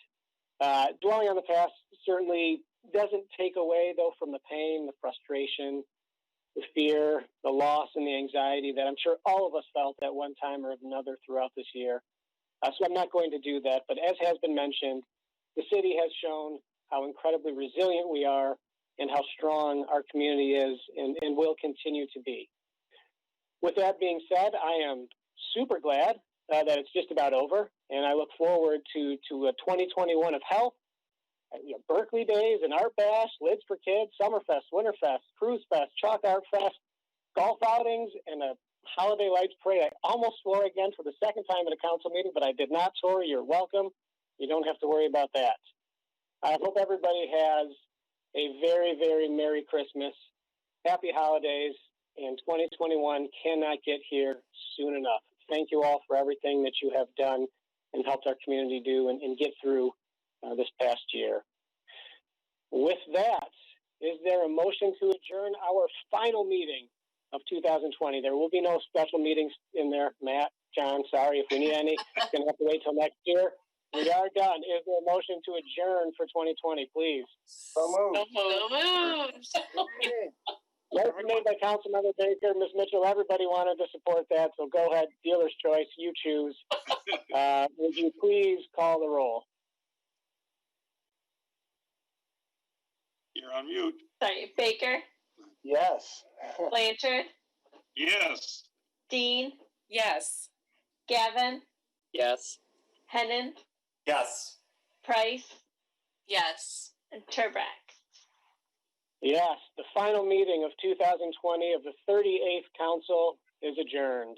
Dwelling on the past certainly doesn't take away, though, from the pain, the frustration, the fear, the loss, and the anxiety that I'm sure all of us felt at one time or another throughout this year. So I'm not going to do that. But as has been mentioned, the city has shown how incredibly resilient we are and how strong our community is and will continue to be. With that being said, I am super glad that it's just about over, and I look forward to a 2021 of health, Berkley Days, and Art Bash, Lids for Kids, Summerfest, Winterfest, Cruise Fest, Chalk Art Fest, golf outings, and a holiday lights parade. I almost swore again for the second time at a council meeting, but I did not swear. You're welcome. You don't have to worry about that. I hope everybody has a very, very Merry Christmas, Happy Holidays, and 2021 cannot get here soon enough. Thank you all for everything that you have done and helped our community do and get through this past year. With that, is there a motion to adjourn our final meeting of 2020. There will be no special meetings in there, Matt, John, sorry. If we need any, it's going to have to wait till next year. We are done. Is there a motion to adjourn for 2020, please? So moved. So moved. Motion made by Councilmember Baker, Ms. Mitchell. Everybody wanted to support that, so go ahead. Dealer's choice. You choose. Would you please call the roll? You're on mute. Sorry, Baker, Yes. Blanchard, Yes. Dean, Yes. Gavin, Yes. Hennon, Yes. Price, Yes. and Turbrack. Yes, the final meeting of 2020 of the 38th Council is adjourned.